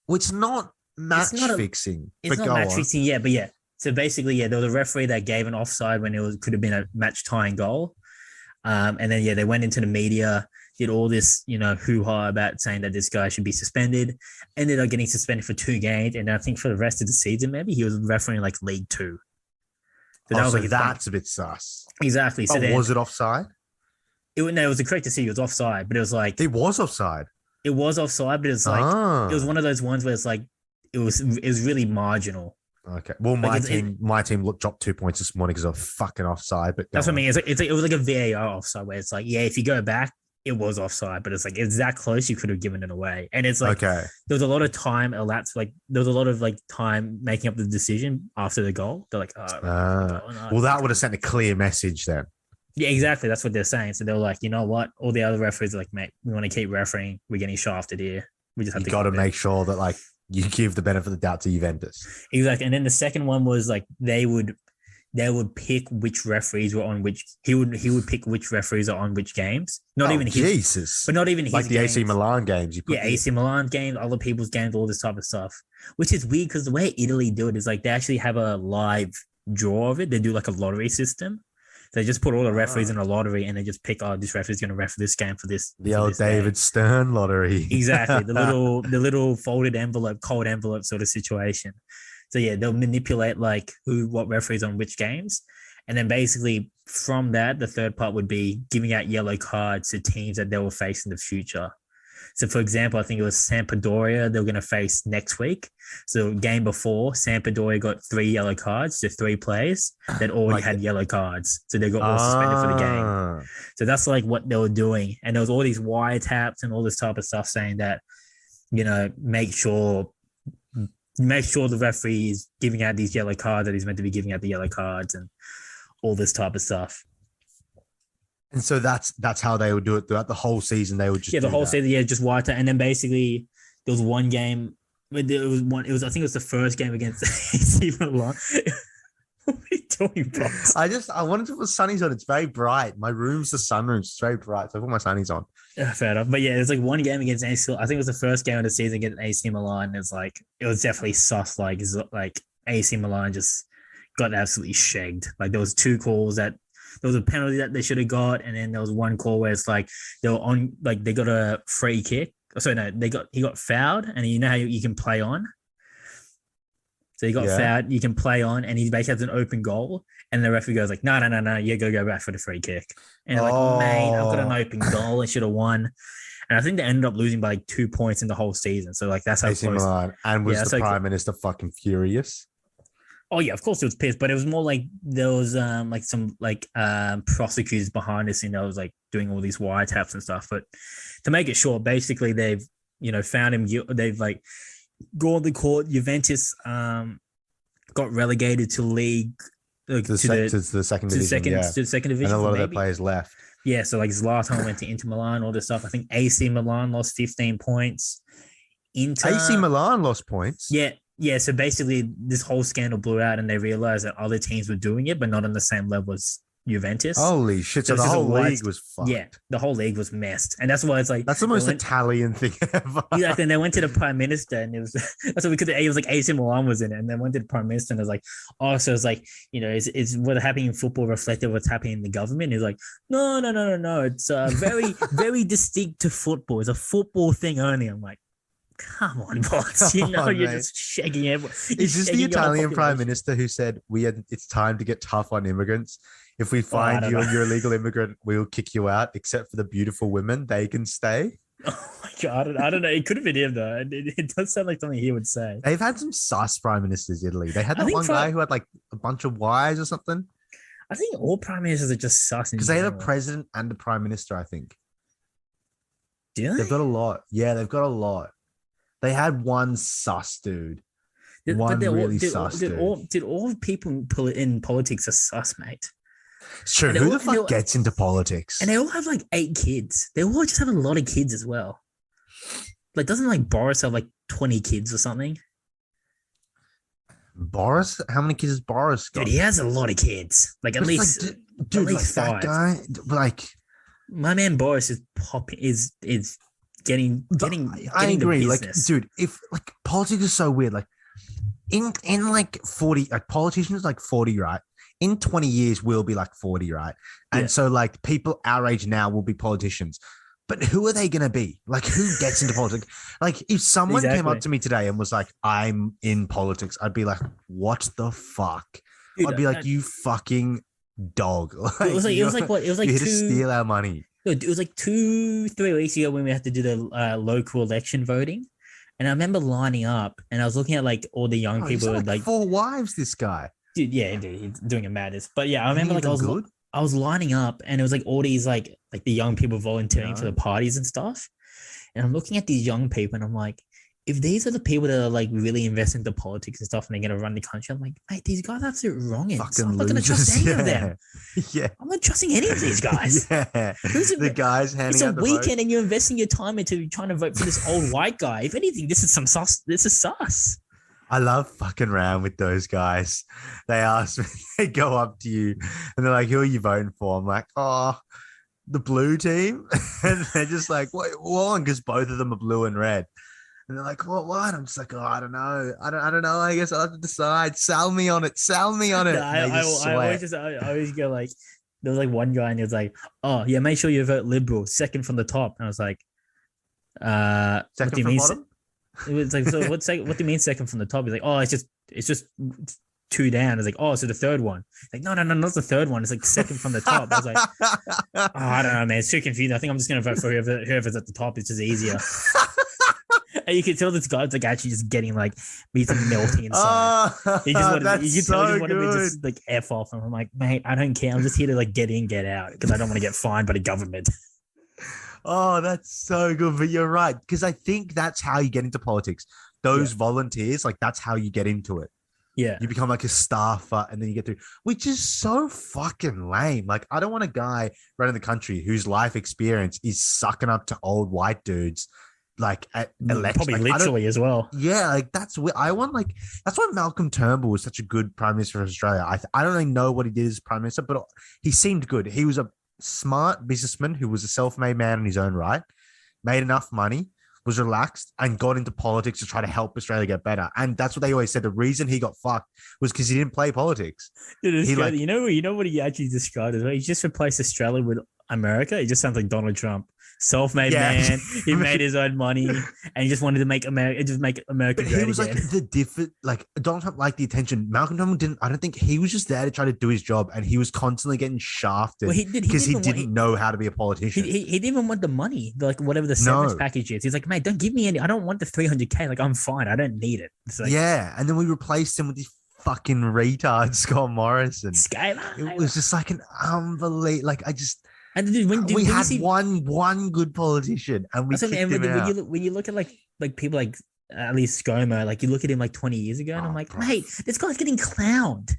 Which not It's match not a. fixing. It's But not go match on. fixing. Yeah, but yeah. So basically, yeah, there was a referee that gave an offside when could have been a match tying goal. And then, yeah, they went into the media, did all this, hoo ha about saying that this guy should be suspended. Ended up getting suspended for 2 games. And I think for the rest of the season, maybe he was refereeing like League Two. So that was So like his that's a bit sus. exactly. So But then was it offside? it was correct to see he was offside, but it was like It was offside. it was offside, but it was Ah. one of those ones where it's like it was really marginal. Okay. Well, Like my team dropped 2 points this morning because of fucking offside. But that's what I mean. It was like a VAR offside where it's like, yeah, if you go back, it was offside, but it's like it's that close, you could have given it away. And it's like Okay. there was a lot of time elapsed, like there was a lot of like time making up the decision after the goal. They're like, oh, no, Well, that would have sent a clear message then. yeah, exactly. That's what they're saying. So they're like, you know what? All the other referees are like, mate, we want to keep refereeing. We're getting shafted here. We just have You to got to keep it. make sure that like you give the benefit of the doubt to Juventus. Exactly. And then the second one was like they would pick which referees were on which he would pick which referees are on which games. Not even his, Jesus. but not even his Like the games. AC Milan games. You put Yeah, AC Milan games, other people's games, all this type of stuff. Which is weird because the way Italy do it is like they actually have a live draw of it. They do like a lottery system. They just put all the referees in a lottery and they just pick, oh, this referee's going to ref this game for this. the for old this David game. Stern lottery. Exactly. The little folded envelope, cold envelope sort of situation. So yeah, they'll manipulate like what referees on which games. And then basically from that, the third part would be giving out yellow cards to teams that they will face in the future. So, for example, I think it was Sampdoria they were going to face next week. So, game before, Sampdoria got 3 yellow cards to 3 players that already had yellow cards. So, they got all suspended for the game. So, that's like what they were doing. And there was all these wiretaps and all this type of stuff saying that, make sure make sure the referee is giving out these yellow cards that he's meant to be giving out the yellow cards and all this type of stuff. And so that's how they would do it throughout the whole season. They would just The whole that. season, just white. And then basically there was one game. It was I think it was the first game against AC Milan. What are you doing, boss? I wanted to put sunnies on. It's very bright. My room's the sunroom. It's very bright. So I put my sunnies on. Yeah, fair enough. But yeah, it was like one game against AC. I think it was the first game of the season against AC Milan. It was definitely sus. Like AC Milan just got absolutely shagged. Like there was two calls that there was a penalty that they should have got, and then there was one call where it's like they were on, like they got a free kick. So no, he got fouled, and you know how you can play on. So he got fouled, you can play on, and he basically has an open goal, and the referee goes like, no, you go back for the free kick. And like, mate, I've got an open goal, I should have won. And I think they ended up losing by like 2 points in the whole season. So like that's how AC close. Milan. And was the Prime Minister fucking furious? Oh yeah, of course it was pissed, but it was more like there was like some like prosecutors behind us, that was like doing all these wiretaps and stuff. But to make it short, basically they've found him. They've like gone to court. Juventus got relegated to league to the second division. To the second division, and a lot of their players left. Yeah, so like Zlatan went to Inter Milan, all this stuff. I think AC Milan lost 15 points. AC Milan lost points. Yeah. So basically, this whole scandal blew out, and they realized that other teams were doing it, but not on the same level as Juventus. Holy shit! So the whole league was fucked. Yeah, the whole league was messed, and that's why it's like that's the most Italian thing ever. Exactly, and they went to the Prime Minister, and it was that's what we could. It was like AC Milan was in it, and then went to the Prime Minister, and it was like, oh, so it's like is what's happening in football reflective of what's happening in the government? He's like, no, it's very very distinct to football. It's a football thing only. I'm like, come on, boss. You're just shaking it. Is this the Italian Prime Minister who said it's time to get tough on immigrants? If we find you and you're a legal immigrant, we'll kick you out, except for the beautiful women. They can stay. Oh my God. I don't know. It could have been him, though. It does sound like something he would say. They've had some sus prime ministers, Italy. They had that one guy who had like a bunch of wives or something. I think all prime ministers are just sus. Because they had a president and a prime minister, I think. Do they? They've got a lot. Yeah, they've got a lot. They had one sus dude. Did all people in politics are sus, mate? It's true. Who the fuck gets into politics? And they all have like 8 kids. They all just have a lot of kids as well. Like, doesn't like Boris have like 20 kids or something? Boris? How many kids has Boris got? Dude, he has a lot of kids. Like at least, at least 5. That guy. Like, my man Boris is getting. I agree. Like, dude, if like politics is so weird. Like, in like 40, like politicians like 40, right? In 20 years, we'll be like 40, right? And so like people our age now will be politicians. But who are they going to be? Like, who gets into politics? Like, if someone came up to me today and was like, I'm in politics, I'd be like, what the fuck? Dude, I'd be like, you fucking dog. Like, it was like what? It was like you're here to steal our money. It was like 2-3 weeks ago when we had to do the local election voting. And I remember lining up and I was looking at like all the young people. He's like 4 wives, this guy. Dude, he's doing a madness. But yeah, I remember like I was lining up and it was like all these like the young people volunteering for the parties and stuff. And I'm looking at these young people and I'm like, if these are the people that are like really invested into politics and stuff and they're going to run the country, I'm like, mate, these guys are absolutely wrong. I'm not going to trust any of them. Yeah. I'm not trusting any of these guys. The guys handing out the vote. It's a weekend and you're investing your time into trying to vote for this old white guy. If anything, this is some sus. This is sus. I love fucking around with those guys. They ask me, they go up to you and they're like, who are you voting for? I'm like, oh, the blue team. And they're just like, what? Because both of them are blue and red. And they're like, what? I'm just like, oh, I don't know. I don't know. I guess I'll have to decide. Sell me on it. No, I always go like, there was like one guy and he was like, oh yeah, make sure you vote Liberal, second from the top. And I was like, second from bottom? It was like, so what do you mean second from the top? He's like, oh, it's just 2 down. It's like, oh, so the third one. Like, no, not the third one. It's like second from the top. I was like, oh, I don't know, man. It's too confusing. I think I'm just gonna vote for whoever's at the top. It's just easier. And you can tell this guy's like actually just getting like he's like melting inside. He just wanted, you can tell he just wanted to just like F off. And I'm like, mate, I don't care. I'm just here to like get in, get out because I don't want to get fined by the government. Oh, that's so good. But you're right. Because I think that's how you get into politics. those volunteers, like that's how you get into it. Yeah. You become like a staffer and then you get through, which is so fucking lame. Like, I don't want a guy running the country whose life experience is sucking up to old white dudes, like at election. Probably Like, literally as well. yeah, like that's what I want. Like, that's why Malcolm Turnbull was such a good prime minister of Australia. I don't really know what he did as prime minister, but he seemed good. He was a smart businessman who was a self-made man in his own right, made enough money, was relaxed, and got into politics to try to help Australia get better. And that's what they always said. The reason he got fucked was because he didn't play politics. Dude, you know what he actually described as well? He just replaced Australia with America. It just sounds like Donald Trump. Self-made man. He made his own money and he just wanted to make America But great he was again. like the different, like Donald Trump liked the attention. Malcolm Turnbull didn't. I don't think he was just there to try to do his job, and he was constantly getting shafted because he didn't know how to be a politician. He didn't even want the money, like whatever the severance package is. He's like, mate, don't give me any. I don't want the 300K. Like, I'm fine. I don't need it. Like, yeah, and then we replaced him with this fucking retard Scott Morrison. Skylar. It was just like an unbelievable. Like, I just. And dude, we had one good politician, and we kicked him out. When you look at like people like at least ScoMo, like you look at him like 20 years ago, and I'm like, mate, this guy's getting clowned.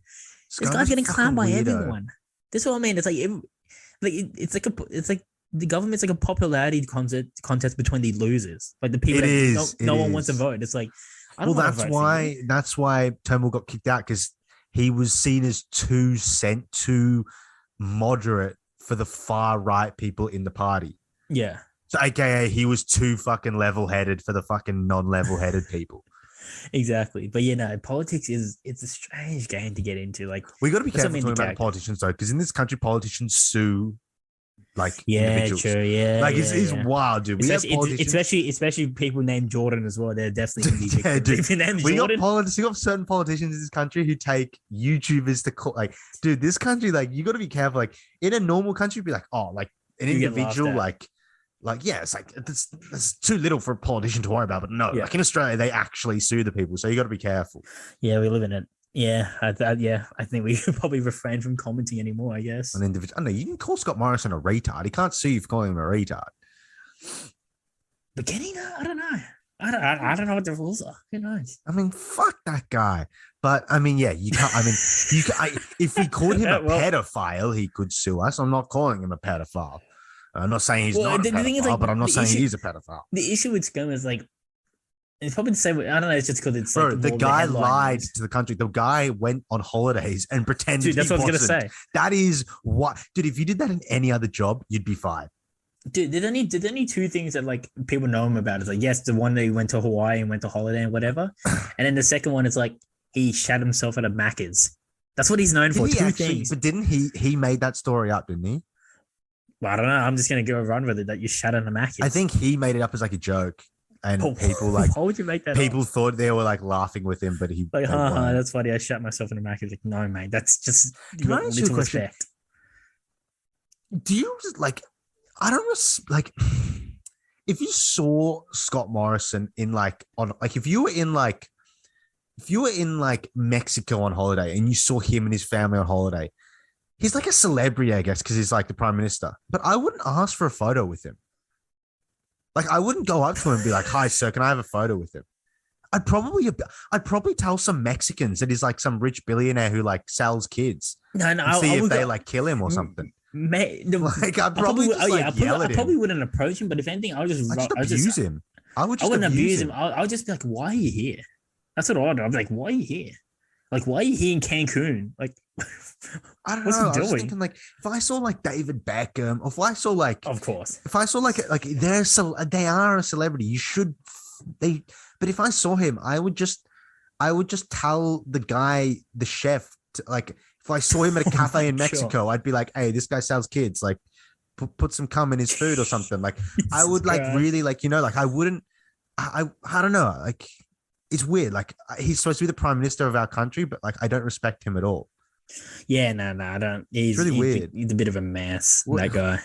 This guy's getting clowned by everyone. This is what I mean. It's like it's like the government's like a popularity contest between the losers, like the people no one wants to vote. It's like, that's why Turnbull got kicked out, because he was seen as too moderate for the far right people in the party. Yeah. So AKA he was too fucking level-headed for the fucking non-level-headed people. Exactly. But politics it's a strange game to get into. Like, we got to be careful talking about politicians though, because in this country politicians sue like individuals. True, yeah. Like it's wild, dude. Especially people named Jordan as well. They're definitely gonna be dude. We got certain politicians in this country who take YouTubers to court. Like, dude, this country, like, you got to be careful. Like, in a normal country, be like, oh, like an individual, like yeah, it's like that's too little for a politician to worry about. But no, like in Australia, they actually sue the people, so you got to be careful. Yeah, we live in it. Yeah, I think we could probably refrain from commenting anymore, I guess. An individual. I know you can call Scott Morrison a retard. He can't sue you for calling him a retard. But can he know? I don't know. I don't know what the rules are. Who knows? I mean, fuck that guy. But I mean, yeah, you can't. I mean, if we called him a pedophile, he could sue us. I'm not calling him a pedophile. I'm not saying he's not a pedophile, but I'm not saying he's a pedophile. The issue with Scum is like, it's probably the same. I don't know. It's just because it's bro. like The guy lied to the country. The guy went on holidays and pretended. Dude, that's what I was gonna say. That is what, dude. If you did that in any other job, you'd be fired. Dude, did only two things that like people know him about? It's like, yes, the one that he went to Hawaii and went to holiday and whatever, and then the second one is like he shat himself at a Macca's. That's what he's known for. Two things. But didn't he made that story up? Didn't he? Well, I don't know. I'm just gonna go run with it that you shat on a Macca's. I think he made it up as like a joke. And people like, why would you make that? People thought they were like laughing with him, but he like, that's funny. I shot myself in the Mac. He's like, no, mate, that's just. Can I ask you a question? Respect. Do you like? I don't like. If you saw Scott Morrison in like on like if you were in like Mexico on holiday and you saw him and his family on holiday, he's like a celebrity, I guess, because he's like the prime minister. But I wouldn't ask for a photo with him. Like, I wouldn't go up to him and be like, "Hi, sir, can I have a photo with him?" I'd probably tell some Mexicans that he's like some rich billionaire who like sells kids. No, see if they like kill him or something. Like, I'd probably yell at him. I probably wouldn't approach him, but if anything, I'd just abuse him. I wouldn't abuse him. I'll just be like, "Why are you here?" That's what I'd do. I'd be like, "Why are you here? Like, why are you here in Cancun? Like, I don't know. I was thinking, like, if I saw like David Beckham, or if I saw like, of course, if I saw like they are a celebrity. You should But if I saw him, I would just tell the guy, the chef, like, if I saw him at a cafe in Mexico, I'd be like, "Hey, this guy sells kids. Like, put some cum in his food or something." Like, I would like really like, like, I wouldn't. I don't know. Like, it's weird. Like, he's supposed to be the prime minister of our country, but like, I don't respect him at all. Yeah, no, I don't. He's really weird. He's a bit of a mess, that guy.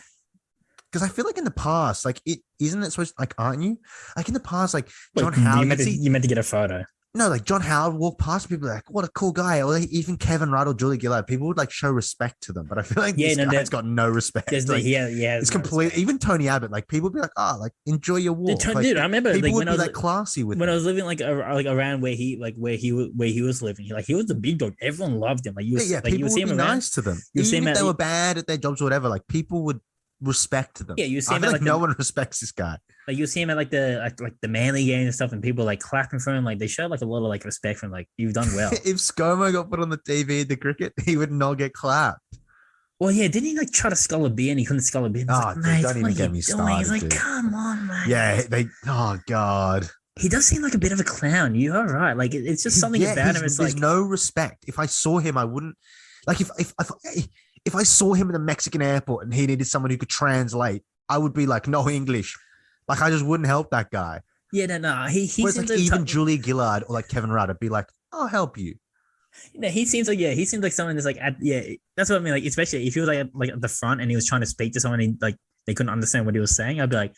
Because I feel like in the past, like, isn't it supposed, like, aren't you? Like, in the past, like, John Howard. You meant to get a photo. No, like John Howard walked past people like, what a cool guy. Or like, even Kevin Rudd or Julie Gillard, people would like show respect to them. But I feel like Yeah, this no, guy's got no there's respect. no, Like he has it's no complete. respect. Even Tony Abbott, like people would be like, like enjoy your walk. Like Dude, I remember people like would be like classy with when I him. was living like around where he was living. He was the big dog. Everyone loved him. Yeah, You would people see would him be around. nice to them, You would see even him if at they were bad at their jobs or whatever. Like people would respect them. yeah, you see I him feel at like like no the one respects this guy. like you see him at like the manly game and stuff, and people like clapping for him. Like they show like a lot of like respect for him. Like you've done well. If ScoMo got put on the TV at the cricket, he would not get clapped. Well, yeah, didn't he like try to scull a beer and he couldn't scull a beer? And he's Oh, like, dude, mate, don't what even are get you me doing? He's started, like, dude. come on, Yeah, mate. they. Oh God. He does seem like a bit of a clown. You are right. Like it's just something about him. It's There's like, no respect. If I saw him, I wouldn't like if I saw him in a Mexican airport and he needed someone who could translate, I would be like, no English. Like I just wouldn't help that guy. yeah, no. He Whereas seems like like even Julia Gillard or like Kevin Rudd, I'd be like, I'll help you. he seems like someone that's like at yeah. That's what I mean. Like especially if he was like at the front and he was trying to speak to someone and like they couldn't understand what he was saying, I'd be like,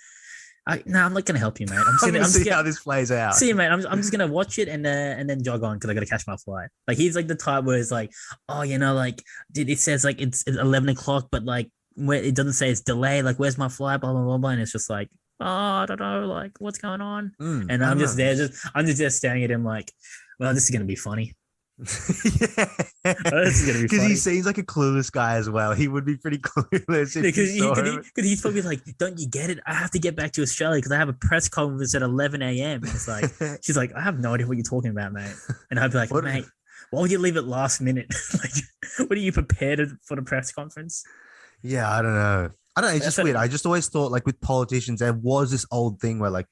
no, I'm not gonna help you, mate. I'm gonna see how this plays out. See, mate, I'm just gonna watch it and then jog on because I gotta catch my flight. Like he's like the type where it's like, oh, like, dude, it says like it's 11 o'clock, but like where it doesn't say it's delayed. Like, where's my flight? Blah blah blah blah. And it's just like, oh, I don't know, like what's going on. And I'm just there, I'm just there staring at him like, well, this is gonna be funny. Yeah, This is gonna be because funny. he seems like a clueless guy as well. He would be pretty clueless if Because you saw him. he's probably like, don't you get it? I have to get back to Australia because I have a press conference at 11 a.m. And it's like, she's like, I have no idea what you're talking about, mate. And I'd be like, What- mate, why would you leave it last minute? Like, what are you prepared for the press conference? Yeah, I don't know. I don't know. It's That's just weird. I just always thought like with politicians, there was this old thing where like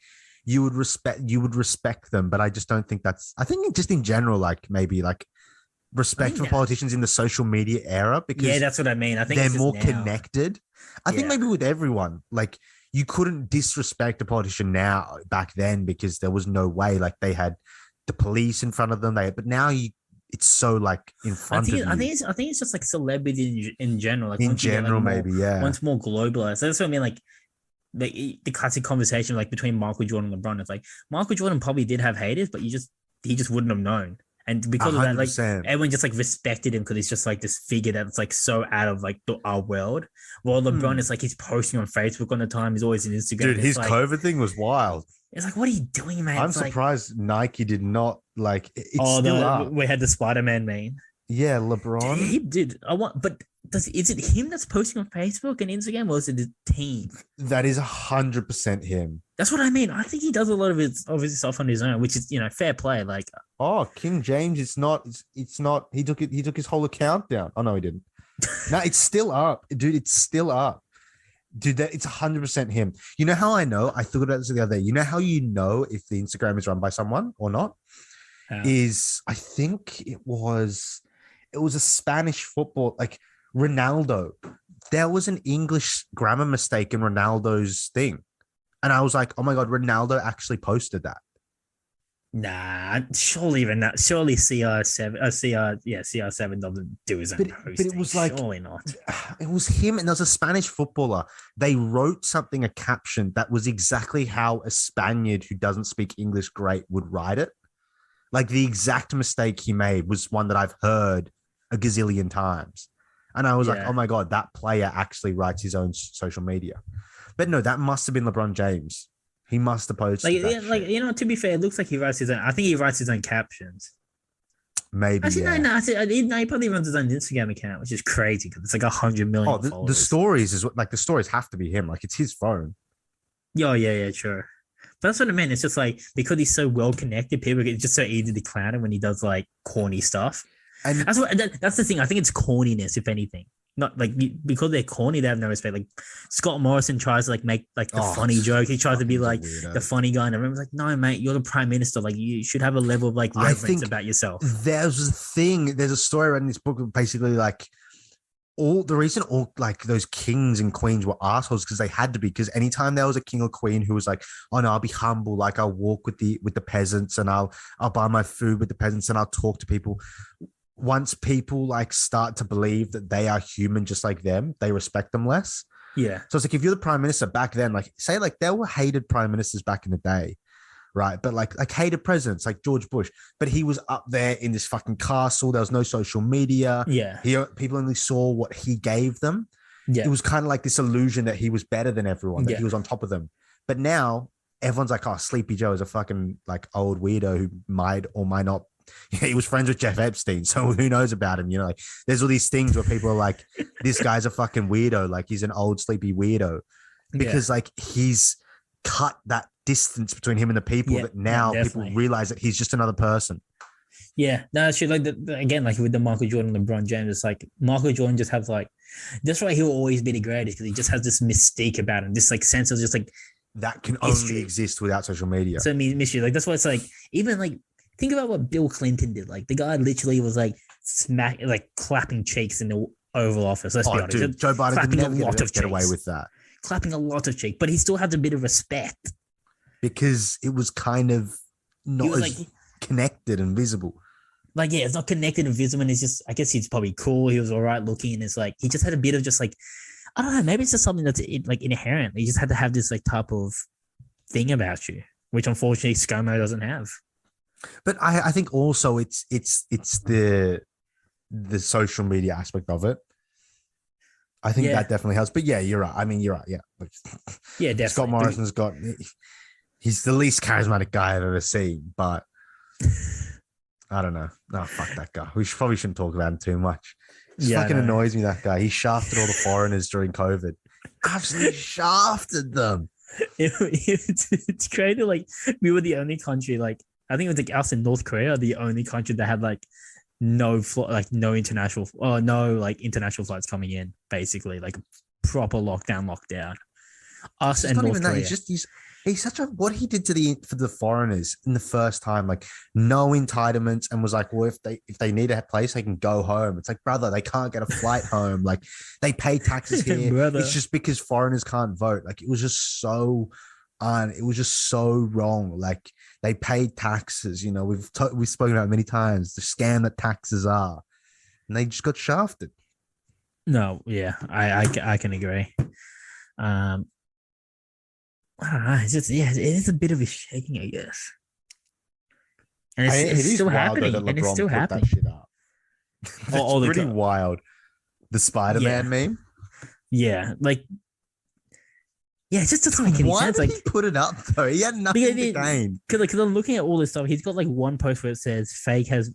you would respect them, but I just don't think that's. I think just in general, like maybe like respect for yeah. politicians in the social media era because Yeah, that's what I mean. I think they're it's just more now. connected. I think Yeah. maybe with everyone, like you couldn't disrespect a politician now back then because there was no way. Like they had the police in front of them. But now it's so like in front of you. I think it's just like celebrity in general. Like in once you get, like, general, more, maybe yeah. once more globalized. That's what I mean. Like the classic conversation like between Michael Jordan and LeBron. It's like Michael Jordan probably did have haters, but he just wouldn't have known. And because of that, like 100%. everyone just like respected him because he's just like this figure that's like so out of like our world. While LeBron is like he's posting on Facebook on the time, he's always on Instagram. Dude, It's his like, COVID thing was wild. it's like, what are you doing, man? I'm It's like, surprised Nike did not like. It's still up. we had the Spider-Man meme. Yeah, LeBron. He did. But is it him that's posting on Facebook and Instagram, or is it the team? That is 100% him. That's what I mean. I think he does a lot of his stuff on his own, which is fair play. Like, Oh, King James. It's not. It's not. He took it. He took his whole account down. Oh no, he didn't. No, it's still up, dude. It's still up, dude. It's 100% him. You know how I know? I thought about this the other day. You know how you know if the Instagram is run by someone or not? Is I think it was a Spanish football like Ronaldo. There was an English grammar mistake in Ronaldo's thing, and I was like, oh my god, Ronaldo actually posted that. Nah, surely CR7 doesn't do his own posting. But it was like surely not. It was him, and there was a Spanish footballer. They wrote a caption that was exactly how a Spaniard who doesn't speak English great would write it. Like the exact mistake he made was one that I've heard a gazillion times. And I was like, oh my God, that player actually writes his own social media. But no, that must have been LeBron James. He must have posted that. To be fair, it looks like he writes his own. I think he writes his own captions. Maybe. Actually, he probably runs his own Instagram account, which is crazy because it's like 100 million followers. The stories is like the stories have to be him. Like it's his phone. Oh, yeah, sure. But that's what I mean. It's just like because he's so well connected, people it's just so easy to clown him when he does like corny stuff. And that's the thing. I think it's corniness, if anything. Not like because they're corny, they have no respect. Like Scott Morrison tries to like make like the funny joke. He tries to be like the funny guy, and everyone's like, "No, mate, you're the prime minister. Like you should have a level of like reverence about yourself." There's a story in this book basically like the reason all like those kings and queens were assholes because they had to be, because anytime there was a king or queen who was like, oh no, I'll be humble, like I'll walk with the peasants and I'll buy my food with the peasants and I'll talk to people. Once people like start to believe that they are human just like them, they respect them less. Yeah. So it's like if you're the prime minister back then, like say like there were hated prime ministers back in the day, right? But like hated presidents like George Bush, but he was up there in this fucking castle. There was no social media. Yeah. People only saw what he gave them. It Yeah. was kind of like this illusion that he was better than everyone, that Yeah. he was on top of them. But now everyone's like, oh, Sleepy Joe is a fucking like old weirdo who might or might not. He was friends with Jeff Epstein, so who knows about him? You know, like there's all these things where people are like, this guy's a fucking weirdo, like he's an old sleepy weirdo, because like he's cut that distance between him and the people that now people realize that he's just another person. Yeah, no, that's true. Like again, like with the Michael Jordan, LeBron James, it's like Michael Jordan just has like that's why he'll always be the greatest because he just has this mystique about him, this like sense of just like that can only exist without social media. So mystery, like that's why it's like even like think about what Bill Clinton did. Like the guy literally was like clapping cheeks in the Oval Office. Let's be honest, dude, Joe Biden clapping could never a lot of get away with that. Clapping a lot of cheek, but he still has a bit of respect because it was kind of not as connected and visible. Like, yeah, it's not connected and visible. And it's just, I guess he's probably cool. He was all right looking. And it's like, he just had a bit of just like, I don't know, maybe it's just something that's like inherent. You just had to have this like type of thing about you, which unfortunately ScoMo doesn't have. But I think also it's the social media aspect of it. I think that definitely helps. But yeah, you're right. I mean, you're right. Yeah. Yeah, definitely. Scott Morrison's he's the least charismatic guy I've ever seen, but I don't know. No, fuck that guy. We probably shouldn't talk about him too much. It fucking annoys me, that guy. He shafted all the foreigners during COVID. Absolutely shafted them. It's crazy. Like, we were the only country, like, I think it was like us in North Korea, the only country that had like no international flights coming in, basically, like proper lockdown. Us and North Korea. He's such a what he did for the foreigners in the first time, like no entitlements, and was like, well, if they need a place, they can go home. It's like, brother, they can't get a flight home. Like they pay taxes here. It's just because foreigners can't vote. Like it was just so wrong. Like they paid taxes. You know, we've spoken about it many times the scam that taxes are, and they just got shafted. No, yeah, I can agree. I don't know. It's just it is a bit of a shaking, I guess. And it's still happening. And it's still happening. That shit up. It's pretty wild. The Spider-Man meme. Yeah, like it just doesn't make any sense. Why did he put it up though? He had nothing to gain. Because I'm looking at all this stuff. He's got like one post where it says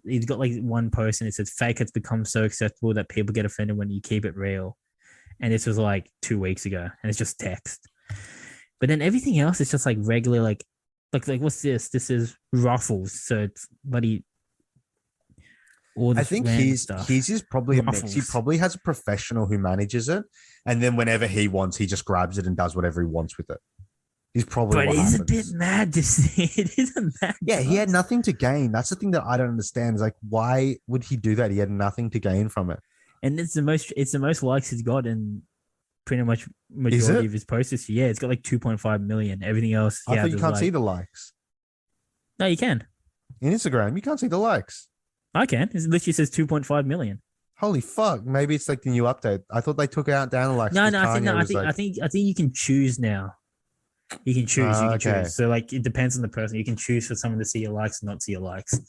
he's got like one post and it says fake has become so acceptable that people get offended when you keep it real. And this was like 2 weeks ago, and it's just text. But then everything else is just like regular, like what's this? This is Ruffles. So it's bloody. I think he's probably a mix. He probably has a professional who manages it, and then whenever he wants, he just grabs it and does whatever he wants with it. He's probably. But it is a bit mad to see. It is a mad. Yeah, he had nothing to gain. That's the thing that I don't understand. Is like, why would he do that? He had nothing to gain from it. And it's the most likes he's got in pretty much majority of his posts. Yeah, it's got like 2.5 million. Everything else, I thought you can't see the likes. No, you can. In Instagram, you can't see the likes. I can. It literally says 2.5 million. Holy fuck! Maybe it's like the new update. I thought they took down the likes. I think you can choose now. You can choose. You can choose. So like it depends on the person. You can choose for someone to see your likes and not see your likes.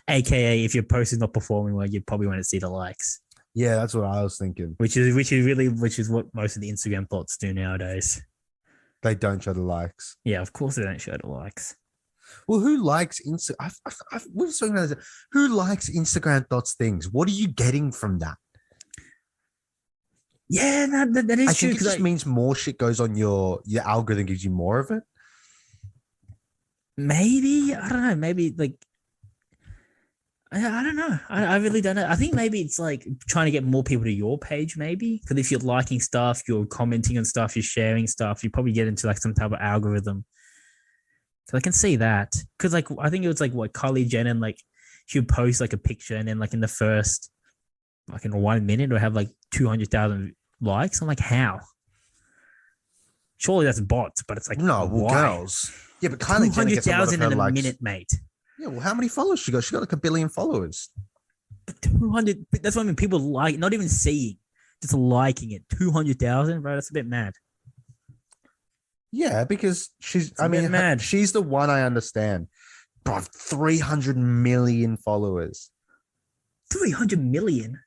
AKA, if your post is not performing well, you probably want to see the likes. Yeah, that's what I was thinking. Which is what most of the Instagram bots do nowadays. They don't show the likes. Yeah, of course they don't show the likes. Well, who likes Instagram? We're talking about this. Who likes Instagram thoughts things? What are you getting from that? Yeah, that is true. I think it just means more shit goes on your algorithm gives you more of it. Maybe I don't know. Maybe like. I don't know. I really don't know. I think maybe it's like trying to get more people to your page, maybe. Because if you're liking stuff, you're commenting on stuff, you're sharing stuff, you probably get into like some type of algorithm. So I can see that. Because like I think it was like what Kylie Jenner, like she would post like a picture and then like in the first like in 1 minute it'll have like 200,000 likes. I'm like, how? Surely that's bots, but it's like no, well, girls. Yeah, but Kylie Jenner gets 200,000 in a minute, mate. Yeah, well, how many followers she got? She got like 1 billion followers. 200. That's what I mean. People like, not even seeing, just liking it. 200,000, bro. That's a bit mad. Yeah, because she's. It's I a bit mean, mad. she's the one I understand. Bro, 300 million followers. 300 million. Yeah,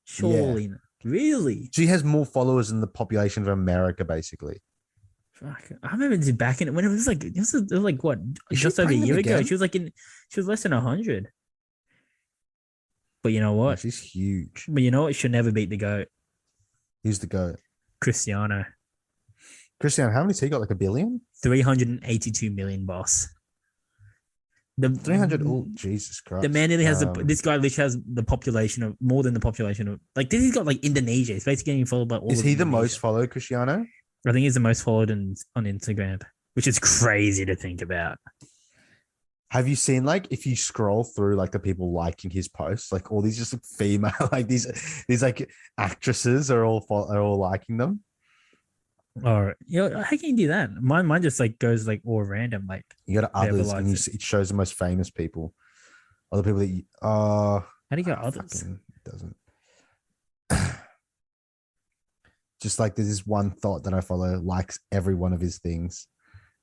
Surely, really? she has more followers than the population of America, basically. Fuck. I remember this back in when it was like what, Is she just over a pregnant year ago. again? She was less than 100. But you know Yeah, what? she's huge. But you know what? She'll never beat the goat, Who's the goat? Cristiano. Cristiano, how many's he got? Like a billion? 382 million, boss. 300. Oh, The Jesus the Christ. man literally has this guy literally has the population of more than the population of like this. He's got like Indonesia. He's basically getting followed by all Is of he the most Indonesia. followed, Cristiano? I think he's the most followed on Instagram, which is crazy to think about. Have you seen like if you scroll through like the people liking his posts, like all these just like female, like these like actresses are all liking them? Or how can you do that? Mine just like goes like all random, like You go to whoever others and likes it. it shows the most famous people. Other people that you, How do you go others? fucking doesn't. Just like there's this one thought that I follow likes every one of his things.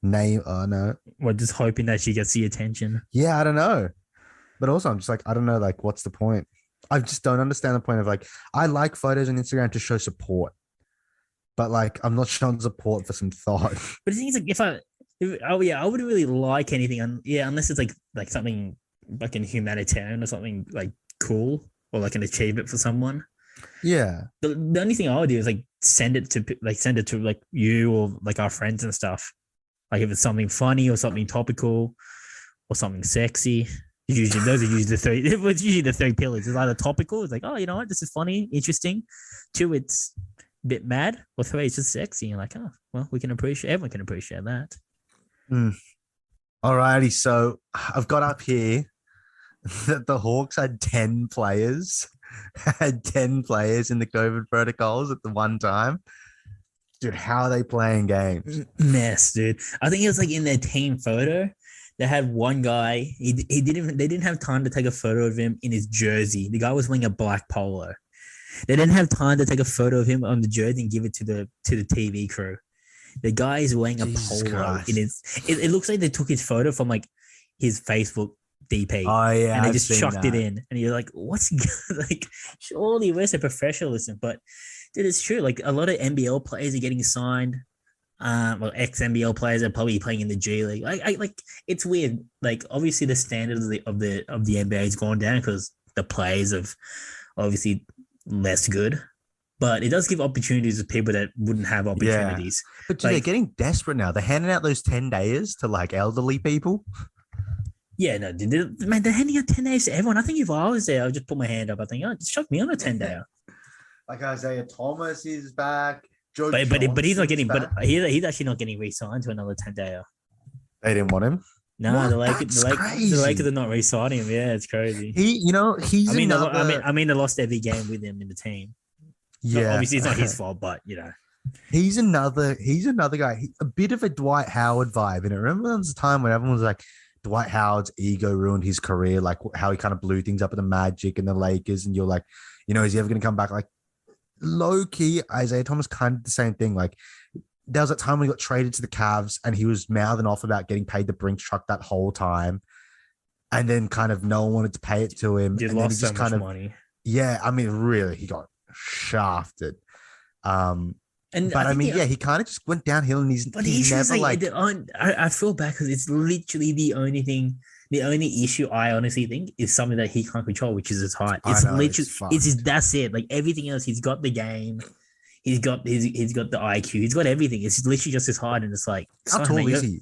Name, oh no, We're just hoping that she gets the attention. yeah, I don't know. But also, I'm just like, I don't know, like, what's the point? I just don't understand the point of like, I like photos on Instagram to show support, but like, I'm not showing support for some thought. But the thing is, like, oh yeah, I wouldn't really like anything, unless it's like something like in humanitarian or something like cool or like an achievement for someone. Yeah. The only thing I would do is like send it to like you or like our friends and stuff. Like if it's something funny or something topical or something sexy. Usually those are usually the three. It's usually the three pillars. It's either topical, it's like, oh, you know what, this is funny, interesting. Two, it's a bit mad. Or three, it's just sexy. And you're like, oh, well, everyone can appreciate that. Mm. Alrighty. So I've got up here that the Hawks had 10 players, had 10 players in the COVID protocols at the one time. Dude, how are they playing games? Mess, dude. I think it was like in their team photo. They had one guy. He didn't. They didn't have time to take a photo of him in his jersey. The guy was wearing a black polo. They didn't have time to take a photo of him on the jersey and give it to the TV crew. The guy is wearing a Jesus polo Christ. in his. It looks like they took his photo from like his Facebook DP. Oh yeah, and they I've just seen chucked that. it in, and you're like, "What's like?" Surely, where's the professionalism? But dude, it's true. Like a lot of NBL players are getting signed. Well, ex NBL players are probably playing in the G League. Like it's weird. Like obviously the standard of the NBA has gone down because the players have obviously less good. But it does give opportunities to people that wouldn't have opportunities. But dude, they're Like, getting desperate now. They're handing out those 10 days to like elderly people. yeah, no, man, they're handing out 10 days to everyone. I think if I was there, I'd just put my hand up. I think, oh, just chuck me on a 10 day. Like Isaiah Thomas is back. Joe But he's not getting. Johnson's But he's actually not getting re-signed to another 10 day. They didn't want him. No, What? the Lakers, That's the crazy. Lakers are not re-signing him. Yeah, it's crazy. He's I mean, another. they lost every game with him in the team. So Yeah, obviously it's not his fault, but you know, he's another guy. A bit of a Dwight Howard vibe. And I remember there was a time when everyone was like, Dwight Howard's ego ruined his career, like how he kind of blew things up at the Magic and the Lakers. And you're like, is he ever going to come back? Like low key, Isaiah Thomas kind of the same thing. Like there was that time when he got traded to the Cavs and he was mouthing off about getting paid the Brinks truck that whole time. And then kind of no one wanted to pay it to him. he and lost then so much money. Yeah, I mean, really, he got shafted. And But I mean, he kind of just went downhill, and he's never like. I feel bad because it's literally the only issue I honestly think is something that he can't control, which is his height. It's that's it. Like everything else, he's got the game, he's got the IQ, he's got everything. It's literally just his height, and it's like How tall is he?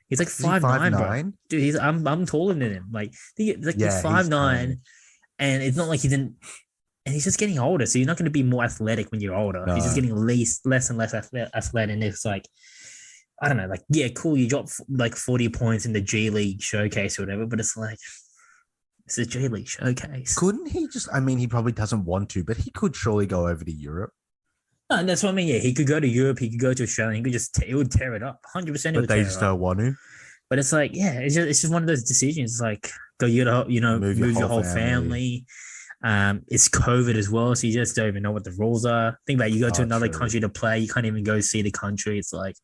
He's like 5'9", bro. Dude, I'm taller than him. Like he's 5'9", and it's not like he's in. And he's just getting older, so you're not going to be more athletic when you're older. No. He's just getting less and less athletic. And it's like, I don't know, like, yeah, cool, you dropped like 40 points in the G League showcase or whatever, but it's like, it's a G League showcase. Couldn't he just, I mean, he probably doesn't want to, but he could surely go over to Europe. And that's what I mean. Yeah, he could go to Europe, he could go to Australia, he could just, it would tear it up. 100%. But they just don't want to. But it's like, yeah, it's just one of those decisions. It's like, go, move your whole family. It's COVID as well, so you just don't even know what the rules are. Think about it, you go to another country to play, you can't even go see the country. It's like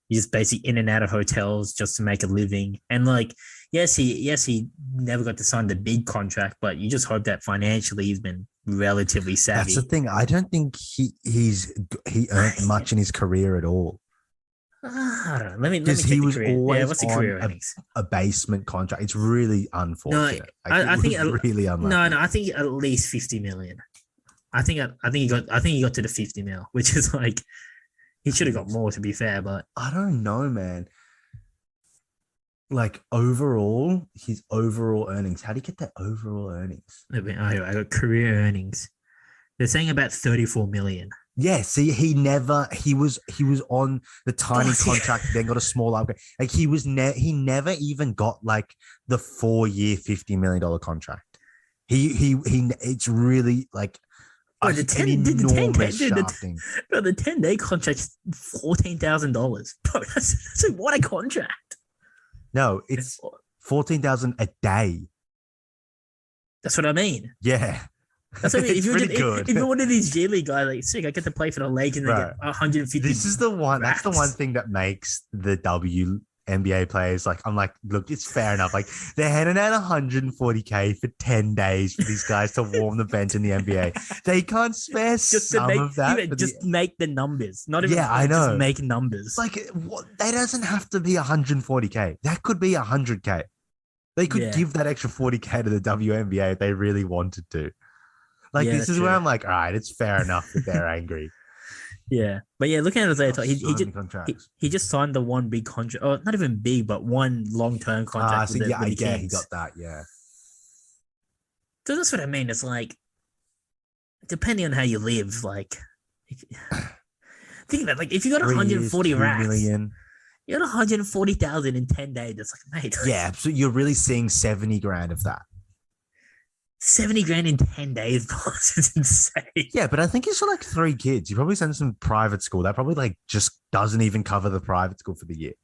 He's just basically in and out of hotels just to make a living. And like, yes, he never got to sign the big contract, but you just hope that financially he's been relatively That's the savvy. thing. I don't think he earned much in his career at all I don't know. Let me because check he the was career. Yeah, always what's the on career earnings? a basement contract. It's really No, unfortunate. Like it I think was really no, unlucky. no. I think at least 50 million. I think he got to the 50 mil, which is like he should have got more to be fair, but I don't know, man. Like overall, his overall earnings. How do you get that overall earnings? I got career earnings. They're saying about 34 million. Yeah, see, he was on the tiny Oh, yeah. contract, then got a small upgrade. Like he never even got like the 4 year $50 million contract. He it's really like Bro, an the 10 day enormous dude, shafting. the 10-day contract's $14,000. Bro, that's what a contract. No, it's 14,000 a day. That's what I mean. Yeah. That's what I mean. It's pretty good. If you're one of these G League guys, like sick, I get to play for the Lakers and I Bro, get 150. this is the one. That's the one racks. thing that makes the WNBA players like. I'm like, look, it's fair enough. Like they're handing out 140K for 10 days for these guys to warm the bench in the NBA. They can't spare Just to some make of that. just make the numbers. Not even Yeah, I just know. make numbers. Like, that doesn't have to be 140K. That could be 100K. They could Yeah. give that extra 40K to the WNBA if they really wanted to. Like, Yeah, this that's is where true. I'm like, all right, it's fair enough that they're angry. Yeah. But yeah, looking at Isaiah Got Thomas, so many contracts. he just signed the one big contract, or not even big, but one long term contract So yeah, with I the get he Kings. got that. Yeah. So that's what I mean. It's like depending on how you live, like think about it, like if you got 3 years, 140 2 racks, million. you got 140,000 in 10 days. It's like, mate, Yeah, so you're really seeing 70 grand of that. 70 grand in 10 days, it's insane. Yeah, but I think he's got like 3 kids. You probably send some private school. That probably like just doesn't even cover the private school for the year.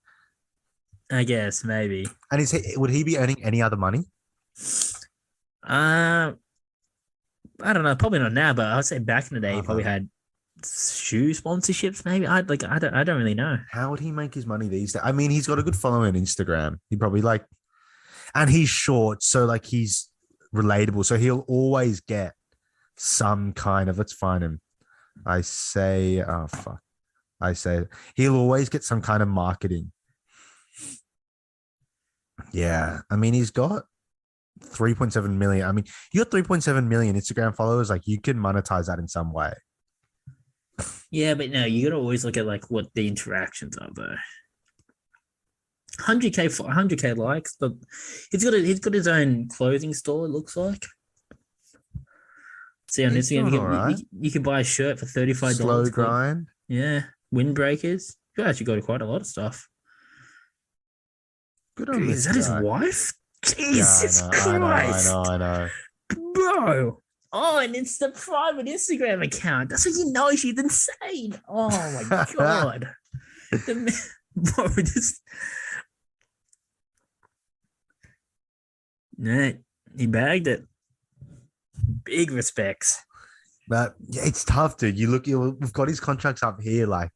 I guess maybe. And would he be earning any other money? Uh, I don't know, probably not now, but I'd say back in the day, he probably Uh-huh. had shoe sponsorships. Maybe I don't really know. How would he make his money these days? I mean, he's got a good following on Instagram. He probably like, and he's short, so like he's relatable. So he'll always get some kind of. Let's find him. I say, oh fuck. I say he'll always get some kind of marketing. Yeah, I mean, he's got 3.7 million. I mean, you got 3.7 million Instagram followers. Like, you can monetize that in some way. Yeah, but no, you gotta always look at like what the interactions are though. 100K likes, but he's got his own clothing store. It looks like. See on He's Instagram, doing all right. you can buy a shirt for $35. Slow grind. Yeah, windbreakers. You actually got quite a lot of stuff. Good on Dude, this is that his guy. wife? Yeah, Jesus I know, Christ, I know. bro! Oh, and it's the private Instagram account. That's how you know she's insane. Oh my god, bro, just nah, he bagged it. Big respects. But yeah, it's tough, dude. We've got his contracts up here. Like,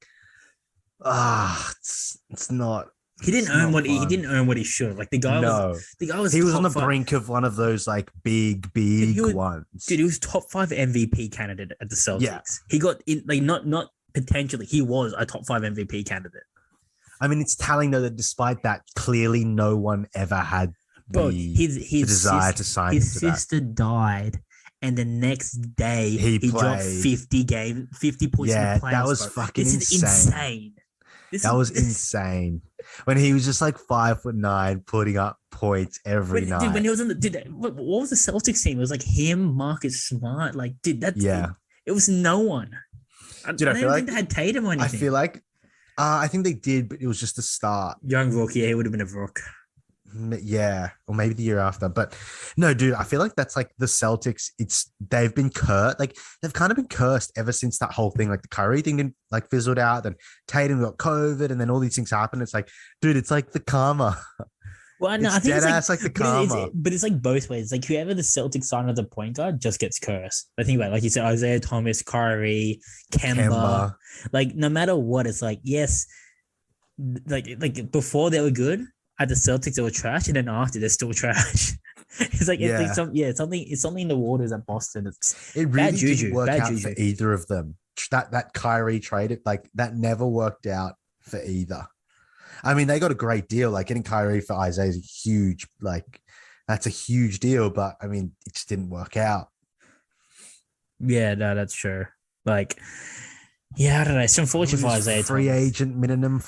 it's not. He didn't It's earn not what he fun. didn't earn what he should. Like No, the guy was he was on top the five. brink of one of those like big He was- ones. Dude, he was top 5 MVP candidate at the Celtics. Yeah. He got in like not potentially. He was a top 5 MVP candidate. I mean, it's telling though that despite that, clearly no one ever had Bro, the his desire to sign his him to that. sister died, and the next day He dropped played. 50 points in Yeah, the playoffs. that was bro. fucking This is insane. insane. That was insane. When he was just like 5'9", putting up points every night. Dude, when he was on the what was the Celtics team? It was like him, Marcus Smart. Like, dude, Yeah. it was no one. Dude, I I don't feel think like- they had Tatum or I anything. feel like I think they did, but it was just the start. Young rookie, he would have been a rook. Yeah, or maybe the year after. But no, dude, I feel like that's like the Celtics. They've been cursed. Like they've kind of been cursed ever since that whole thing. Like the Curry thing didn't like fizzled out, then Tatum got COVID, and then all these things happened. It's like, dude, it's like the karma. Well, no, It's I think dead it's like, ass like the but karma. but it's like both ways. Like whoever the Celtics sign as a point guard just gets cursed. I think about it, like you said, Isaiah Thomas, Kyrie, Kemba. Kemba. Like no matter what, it's like yes, like before they were good at the Celtics, they were trash, and then after they're still trash. It's like Yeah. something in the waters at Boston. It's It bad really didn't juju, work bad out for juju. either of them. That Kyrie traded, like that never worked out for either. I mean, they got a great deal. Like getting Kyrie for Isaiah is a huge, like that's a huge deal. But I mean, it just didn't work out. Yeah, no, that's true. Like, yeah, I don't know. It's unfortunate for Isaiah Thomas. Free agent minimum,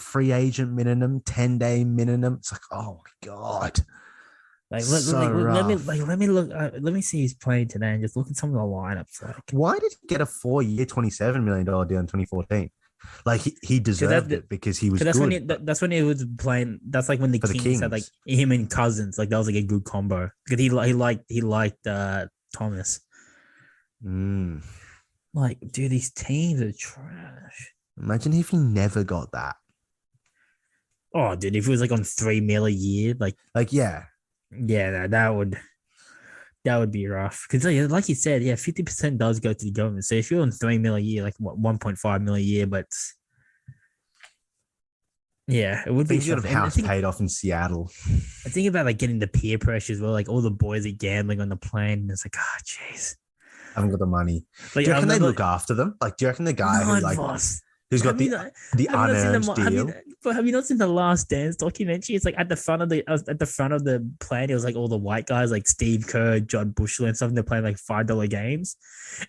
10-day minimum. It's like, oh my God. Like So rough. let me look let me see who's playing today and just look at some of the lineups. Like, Why did he get a 4-year, $27 million deal in 2014? Like he because that, deserved it because he was that's when good that's when he was playing. That's like when the for the Kings had like Kings. him and Cousins. Like that was like a good combo because he liked Thomas. Mm. Like, dude, these teams are trash. Imagine if he never got that. Oh, dude, if it was like on 3 mil a year, like, Like, yeah, yeah, that would be rough. Because like you said, yeah, 50% does go to the government. So if you're on 3 mil a year, like what 1.5 mil a year, but yeah, it would be think you got tough. a And house paid off in Seattle. I think about like getting the peer pressure as well. Like all the boys are gambling on the plane, and it's like, oh, jeez. I haven't got the money. Like Do you I reckon they remember, look after them? Like, do you reckon the guy who none, like boss. who's got Have you not? the Have you not seen the? unearned Have you? deal? But have you not seen the Last Dance documentary? It's like at the front of the plane. It was like all the white guys, like Steve Kerr, John Bushel, and stuff. And they're playing like $5 games,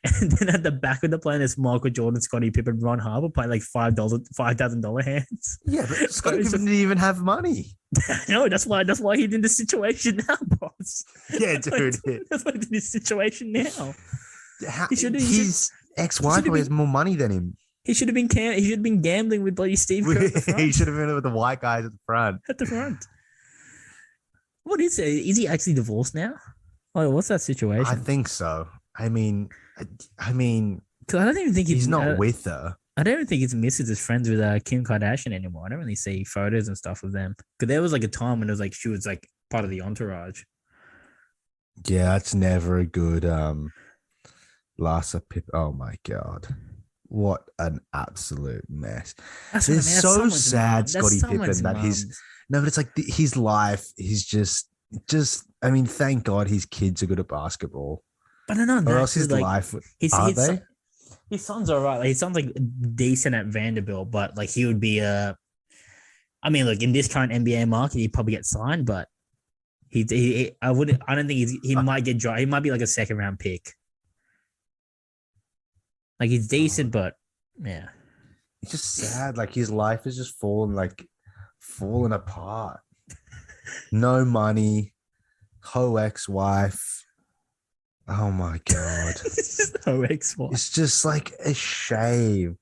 and then at the back of the plane, there's Michael Jordan, Scottie Pippen, Ron Harper playing like $5,000 hands. Yeah, but Scottie It's Pippen just, didn't even have money. no, that's why he's in this situation now, boss. Yeah, That's why, dude. that's why he's in this situation now. His He ex-wife should have probably has been more money than him. he should have been he should have been gambling with bloody Steve Kerr at the He front. should have been with the white guys at the front. At the front. What is it? Is he actually divorced now? Oh, what's that I situation? think so. I mean, Because I don't even think he's not with her. I don't even think his missus is friends with Kim Kardashian anymore. I don't really see photos and stuff of them. Because there was like a time when it was like she was like part of the entourage. Yeah, that's never a good Larsa Pip. Oh my God. What an absolute mess. That's what I It's mean. That's so someone's sad, mom. That's Scottie Pippen, someone's that mom. no, but it's like his life is just, I mean, thank God his kids are good at basketball, But I know or that else because his like life, his are his they? his son's all right. Like, his son's like decent at Vanderbilt, but like he would be a. I mean, look, in this current NBA market, he'd probably get signed, but I wouldn't. I don't think he might get dry. He might be like a second round pick. Like he's decent, God. but yeah. It's just sad. Like his life is just falling apart. No money, co-ex-wife. Oh my God. Oh, ex-wife. It's just like a shame.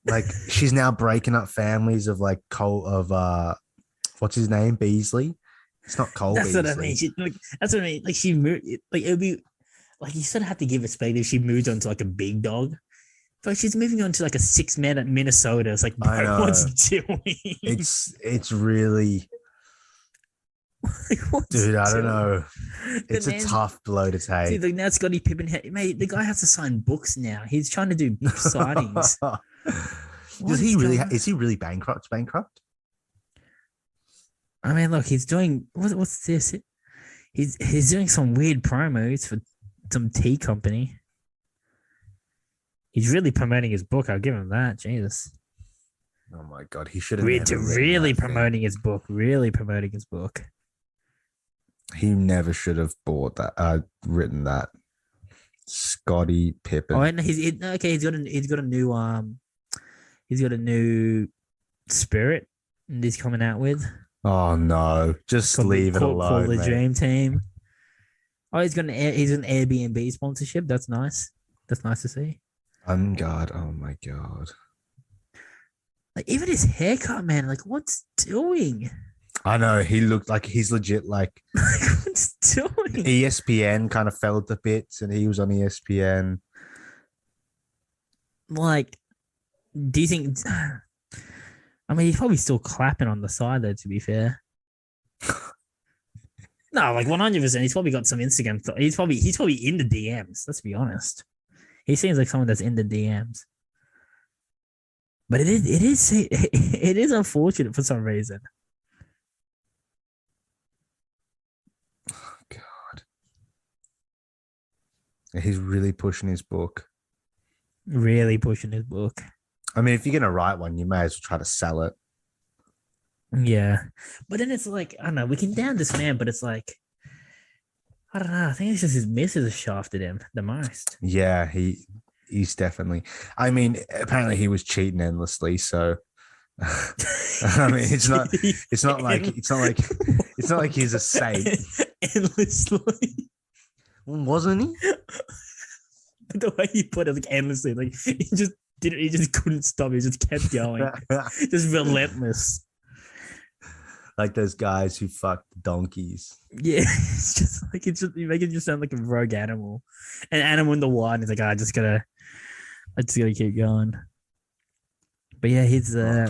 Like she's now breaking up families of like Cole of what's his name? Beasley. It's not Cole That's what I mean. Beasley. That's what I mean. Like she moved. Like it would be like you sort of have to give respect if she moved on to like a big dog. But she's moving on to like a 6 man at Minnesota. It's like, I bro, what's know. doing? It's really, Like, what's dude, I don't doing? know. The It's a man's tough blow to see, take. like now Scottie Pippen, mate. The guy has to sign books now. He's trying to do signings. Does What he is really going? is he really bankrupt? I mean, look, he's doing what's this? He's doing some weird promos for some tea company. He's really promoting his book. I'll give him that. Jesus. Oh my God, he should have never written Really that thing. promoting his book. Really promoting his book. He never should have bought that. Written that. Scotty Oh, Pippen. and okay. He's got a new spirit. And he's coming out with Oh no, just leave it called alone, the mate. Dream Team. Oh, he's an Airbnb sponsorship. That's nice. That's nice to see. God. Oh my God. Like even his haircut, man. Like what's doing? I know he looked like he's legit like Like what's doing? ESPN kind of fell to bits, and he was on ESPN. Like, do you think? I mean, he's probably still clapping on the side, though. To be fair, no, like 100%. He's probably got some Instagram. He's probably in the DMs. Let's be honest. He seems like someone that's in the DMs. But it is unfortunate for some reason. God, he's really pushing his book. Really pushing his book. I mean, if you're gonna write one, you may as well try to sell it. Yeah. But then it's like, I don't know, we can down this man, but it's like, I don't know. I think it's just his misses shafted him the most. Yeah, he's definitely. I mean, apparently he was cheating endlessly. So, I mean, it's not like he's a saint, endlessly. Wasn't he? But the way you put it, like endlessly, like he just couldn't stop. He just kept going, just relentless. Like those guys who fuck donkeys. Yeah, you make it just sound like a rogue animal, an animal in the wild. And he's like, I just gotta keep going. But yeah, he's yeah.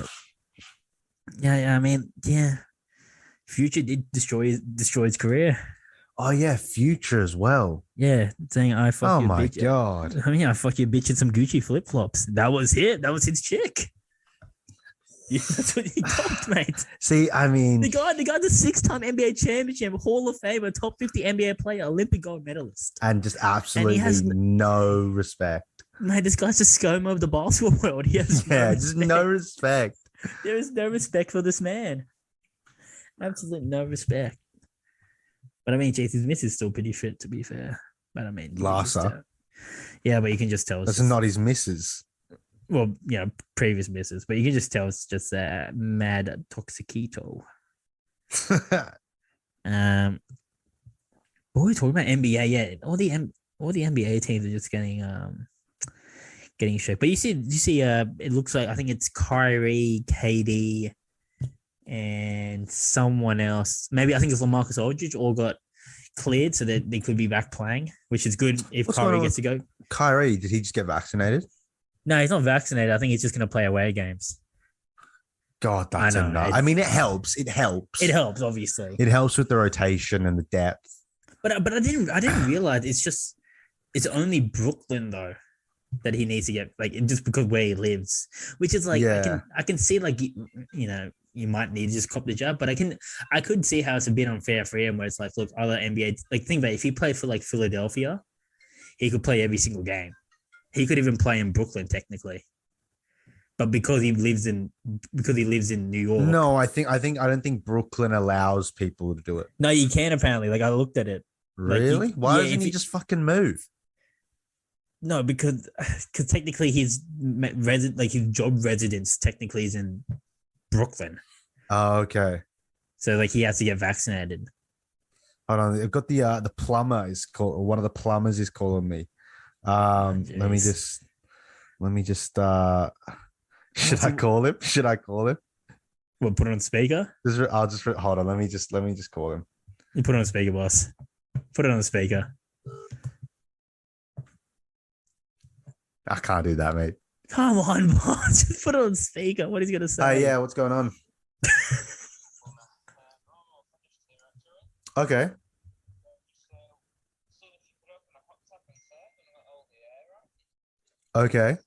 I mean, yeah, Future did destroy his career. Oh yeah, Future as well. Yeah, saying I fuck Oh your my bitch. God. I mean, I fuck your bitch in some Gucci flip flops. That was it. That was his chick. Yeah, that's what he told, mate. See, I mean, the guy's a 6-time NBA championship, Hall of Famer, top 50 NBA player, Olympic gold medalist, and just absolutely no respect. Mate, this guy's just ScoMo of the basketball world. He has just no respect. There is no respect for this man. Absolutely no respect. But I mean, Jason's miss is still pretty fit, to be fair. But I mean, Larsa. Yeah, but you can just tell. That's not his misses. Well, previous misses, but you can just tell it's just mad toxicito. What were we talking about? NBA, yeah. All the NBA teams are just getting shook. But you see, it looks like I think it's Kyrie, KD, and someone else. Maybe I think it's LaMarcus Aldridge all got cleared so that they could be back playing, which is good if Kyrie gets to go. Kyrie, did he just get vaccinated? No, he's not vaccinated. I think he's just going to play away games. God, that's enough. I mean, it helps. It helps. It helps, obviously. It helps with the rotation and the depth. But I didn't realize it's only Brooklyn though that he needs to get, like, just because where he lives, which is like, yeah. I can see, like, you might need to just cop the job, but I could see how it's a bit unfair for him where it's like, look, other NBA, like, think about it, if he played for like Philadelphia, he could play every single game. He could even play in Brooklyn technically, but because he lives in New York. No, I don't think Brooklyn allows people to do it. No, you can apparently. Like, I looked at it. Really? Like, why doesn't he just fucking move? No, because technically his his job residence technically is in Brooklyn. Oh, okay. So like he has to get vaccinated. Hold on, I've got the plumber one of the plumbers is calling me. Let me just should I call him? We'll put it on speaker. I'll just hold on. Let me just call him. You put it on speaker, boss. Put it on the speaker. I can't do that, mate. Come on, boss. Just put it on speaker. What is he gonna say? Yeah, what's going on? Okay. Okay.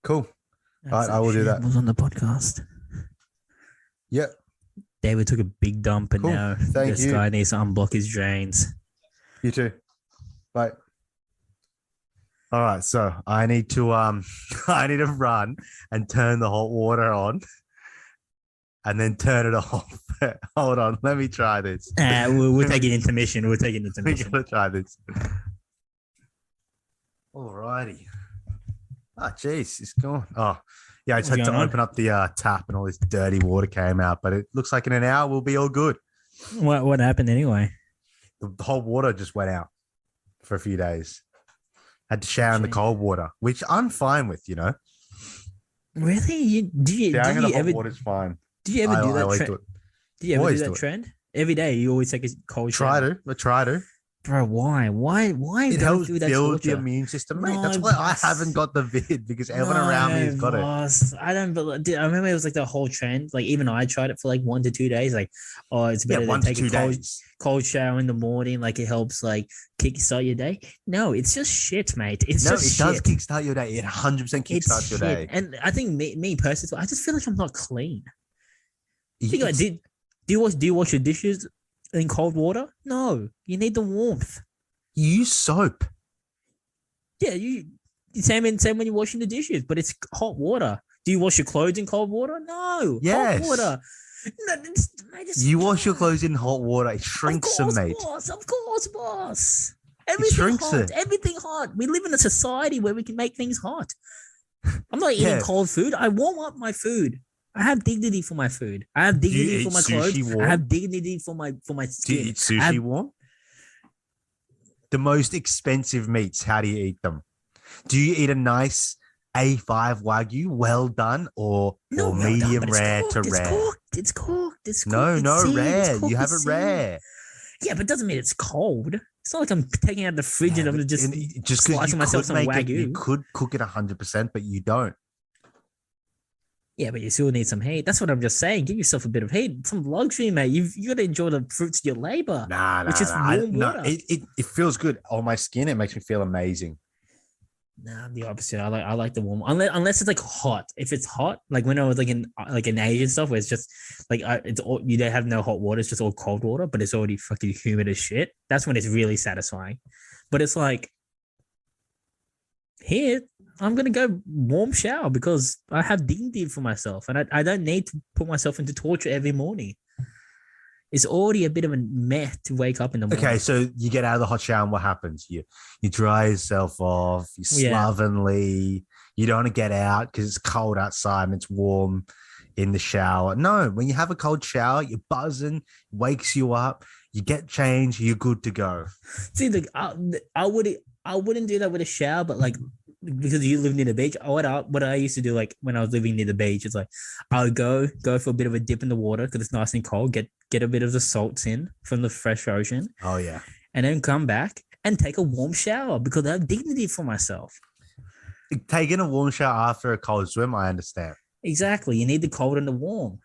Cool. All right, I will do that. Was on the podcast. Yep. David took a big dump, and now this guy needs to unblock his drains. You too. Bye. All right, so I need to run and turn the hot water on, and then turn it off. Hold on, let me try this. We'll take an intermission. We're gonna try this. Alrighty. Oh, jeez, it's gone. Oh, yeah, I just had to open up the tap, and all this dirty water came out. But it looks like in an hour we'll be all good. What happened anyway? The whole water just went out for a few days. Had to shower in the cold water, which I'm fine with, Really? Showering in the hot water's fine. Do you ever do that trend? Do you ever do that trend? Every day you always take a cold shower? I try to. bro. Why It go helps through that build the torture? immune system, mate. That's No, why I haven't boss. got the vid because everyone around me No, has got it. boss. I don't believe. Dude, I remember it was like the whole trend. Like even I tried it for like 1 to 2 days. Like, oh, it's Yeah, better to one to take a two days. cold shower in the morning. Like it helps like kickstart your day. No, it's just shit, mate. It's No, just it does shit. kickstart your day. It 100% It's kickstarts your shit. day. And I think me personally, I just feel like I'm not clean. Think about it. It's Do you wash your dishes in cold water? No, you need the warmth. you use soap. Yeah, same when you're washing the dishes, but it's hot water. Do you wash your clothes in cold water? No, hot Yes. water. No, mate, You wash your clothes in hot water. It of shrinks them, course, mate. boss. Of course, boss. It Everything shrinks hot. it. Everything hot. We live in a society where we can make things hot. I'm not eating Yeah. cold food. I warm up my food. I have dignity for my food. I have Do you dignity eat for my clothes. sushi I warm? have dignity for my Do you skin. eat I sushi have warm? The most expensive meats, how do you eat them? Do you eat a nice A5 Wagyu, well done, no or well done, but medium it's rare to cooked. It's rare? cooked. It's cooked. It's cooked. No, It's no, seared. It's rare. You cooked. have It's it seared. rare. Yeah, but it doesn't mean it's cold. It's not like I'm taking out the fridge Yeah, and but I'm just just because you slicing myself could some make it, you wagyu. could cook it 100%, but you don't. Yeah, but you still need some heat. That's what I'm just saying. Give yourself a bit of heat, some luxury, mate. You got to enjoy the fruits of your labor, Nah, which nah, is nah. warm No, water. it feels good on my skin. It makes me feel amazing. Nah, I'm the opposite. I like the warm unless it's like hot. If it's hot, like when I was like in Asian stuff, where it's just like it's all you don't have no hot water. It's just all cold water, but it's already fucking humid as shit. That's when it's really satisfying. But it's like here, I'm gonna go warm shower because I have dignity for myself, and I don't need to put myself into torture every morning. It's already a bit of a meh to wake up in the Okay, morning. so you get out of the hot shower and what happens? You dry yourself off, you Yeah, slovenly, you don't want to get out because it's cold outside and it's warm in the shower. No, when you have a cold shower, you're buzzing, wakes you up, you get changed, you're good to go. see, I wouldn't do that with a shower, but like because you live near the beach, what I used to do like when I was living near the beach is like I would go for a bit of a dip in the water because it's nice and cold, get a bit of the salts in from the fresh ocean, Oh yeah. and then come back and take a warm shower because I have dignity for myself. Taking a warm shower after a cold swim, I understand. Exactly, you need the cold and the warm.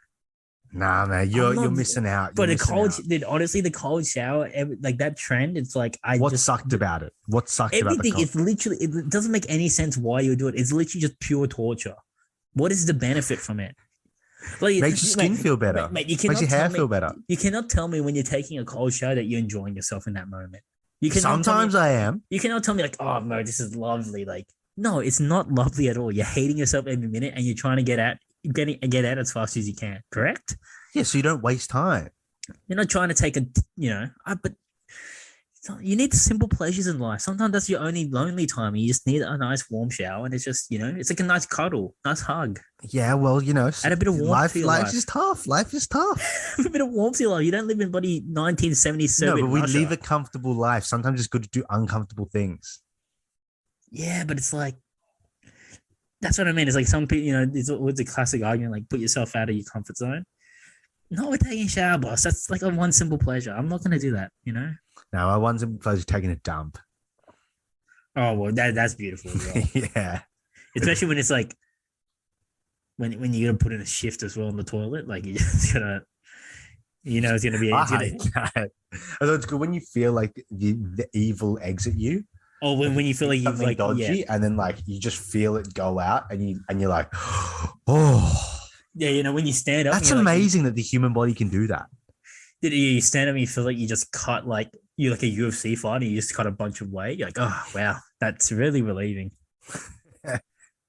Nah, man, I'm you're not, missing out. You're but the missing cold, out. dude, honestly, the cold shower, like that trend, it's like I What just sucked about it? What sucked about the everything. cold? It's literally it doesn't make any sense why you do it. It's literally just pure torture. What is the benefit from it? Like, Makes your skin feel better. mate, you Makes your cannot hair tell me. feel better. You cannot tell me when you're taking a cold shower that you're enjoying yourself in that moment. You cannot tell me. Sometimes I am. You cannot tell me like, oh no, this is lovely. Like, no, it's not lovely at all. You're hating yourself every minute, and you're trying to get out as fast as you can. Correct? Yeah, so you don't waste time. You're not trying to take but you need simple pleasures in life. Sometimes that's your only lonely time. You just need a nice warm shower, and it's just it's like a nice cuddle, nice hug, Yeah, well, add a bit of warmth to your life is life. tough. Life is tough. A bit of warmth to your life. You don't live in bloody 1970s No, Soviet but we Russia. live a comfortable life. Sometimes it's good to do uncomfortable things. Yeah, but it's like that's what I mean. It's like some people, it's always a classic argument, like put yourself out of your comfort zone. No, we're taking a shower, boss. That's like a one simple pleasure. I'm not gonna do that. Now, my one's in pleasure taking a dump. Oh well, that's beautiful as well. Yeah. Especially when it's like when you're gonna put in a shift as well in the toilet, like you're just gonna, it's gonna be. I It's gonna, hate that. Although it's good when you feel like the evil exit you. oh, when you feel like you've Something like dodgy, and then like you just feel it go out, and you're like, oh, when you stand up, that's and you're like, amazing that the human body can do that. you stand up and you feel like you just cut like you're like a UFC fighter, you just cut a bunch of weight. You're like, oh wow, that's really relieving.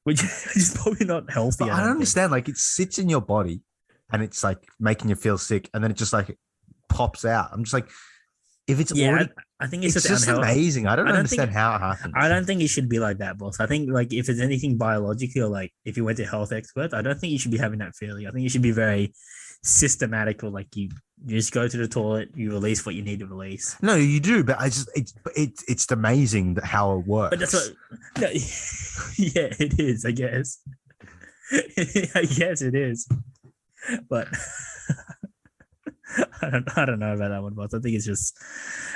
Which is probably not healthy. But I don't understand. Like it sits in your body, and it's like making you feel sick, and then it just like pops out. I'm just like, if it's already, I think it's it's just just unhealthy. amazing. I don't I don't understand think- how it happens. I don't think it should be like that, boss. I think like if it's anything biological, or like if you went to health experts, I don't think you should be having that feeling. I think you should be very systematic, or like you just go to the toilet, you release what you need to release. No, you do, but it's amazing that how it works. But that's what, no, yeah, it is. I guess. I guess it is, but I don't know about that one, but I think it's just,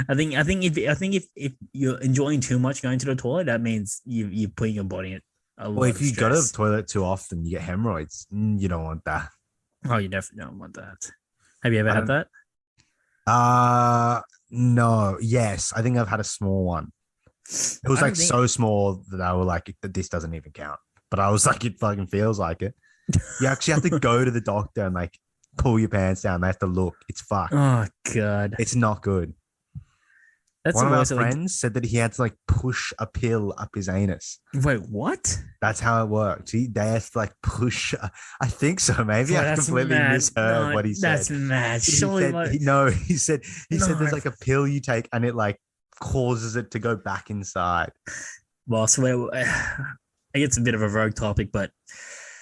I think if you're enjoying too much going to the toilet, that means you're putting your body in a Well, lot if of you go to the stress. toilet too often, you get hemorrhoids. You don't want that. Oh, you definitely don't want that. Have you ever I had don't. that? No. Yes, I think I've had a small one. It was I like don't think. so small that I was like, this doesn't even count. But I was like, it fucking feels like it. You actually have to go to the doctor and like pull your pants down. They have to look. It's fucked. Oh God, It's not good. that's One the of our worst. Like, friends said that he had to like push a pill up his anus. wait, what? That's how it worked. They have to like push. I think so. Maybe Bro, I've that's completely mad. misheard No, what he said. that's mad. He Surely, said my no. He said there's no. like a pill you take and it like causes it to go back inside. Well, so I think it's a bit of a rogue topic, but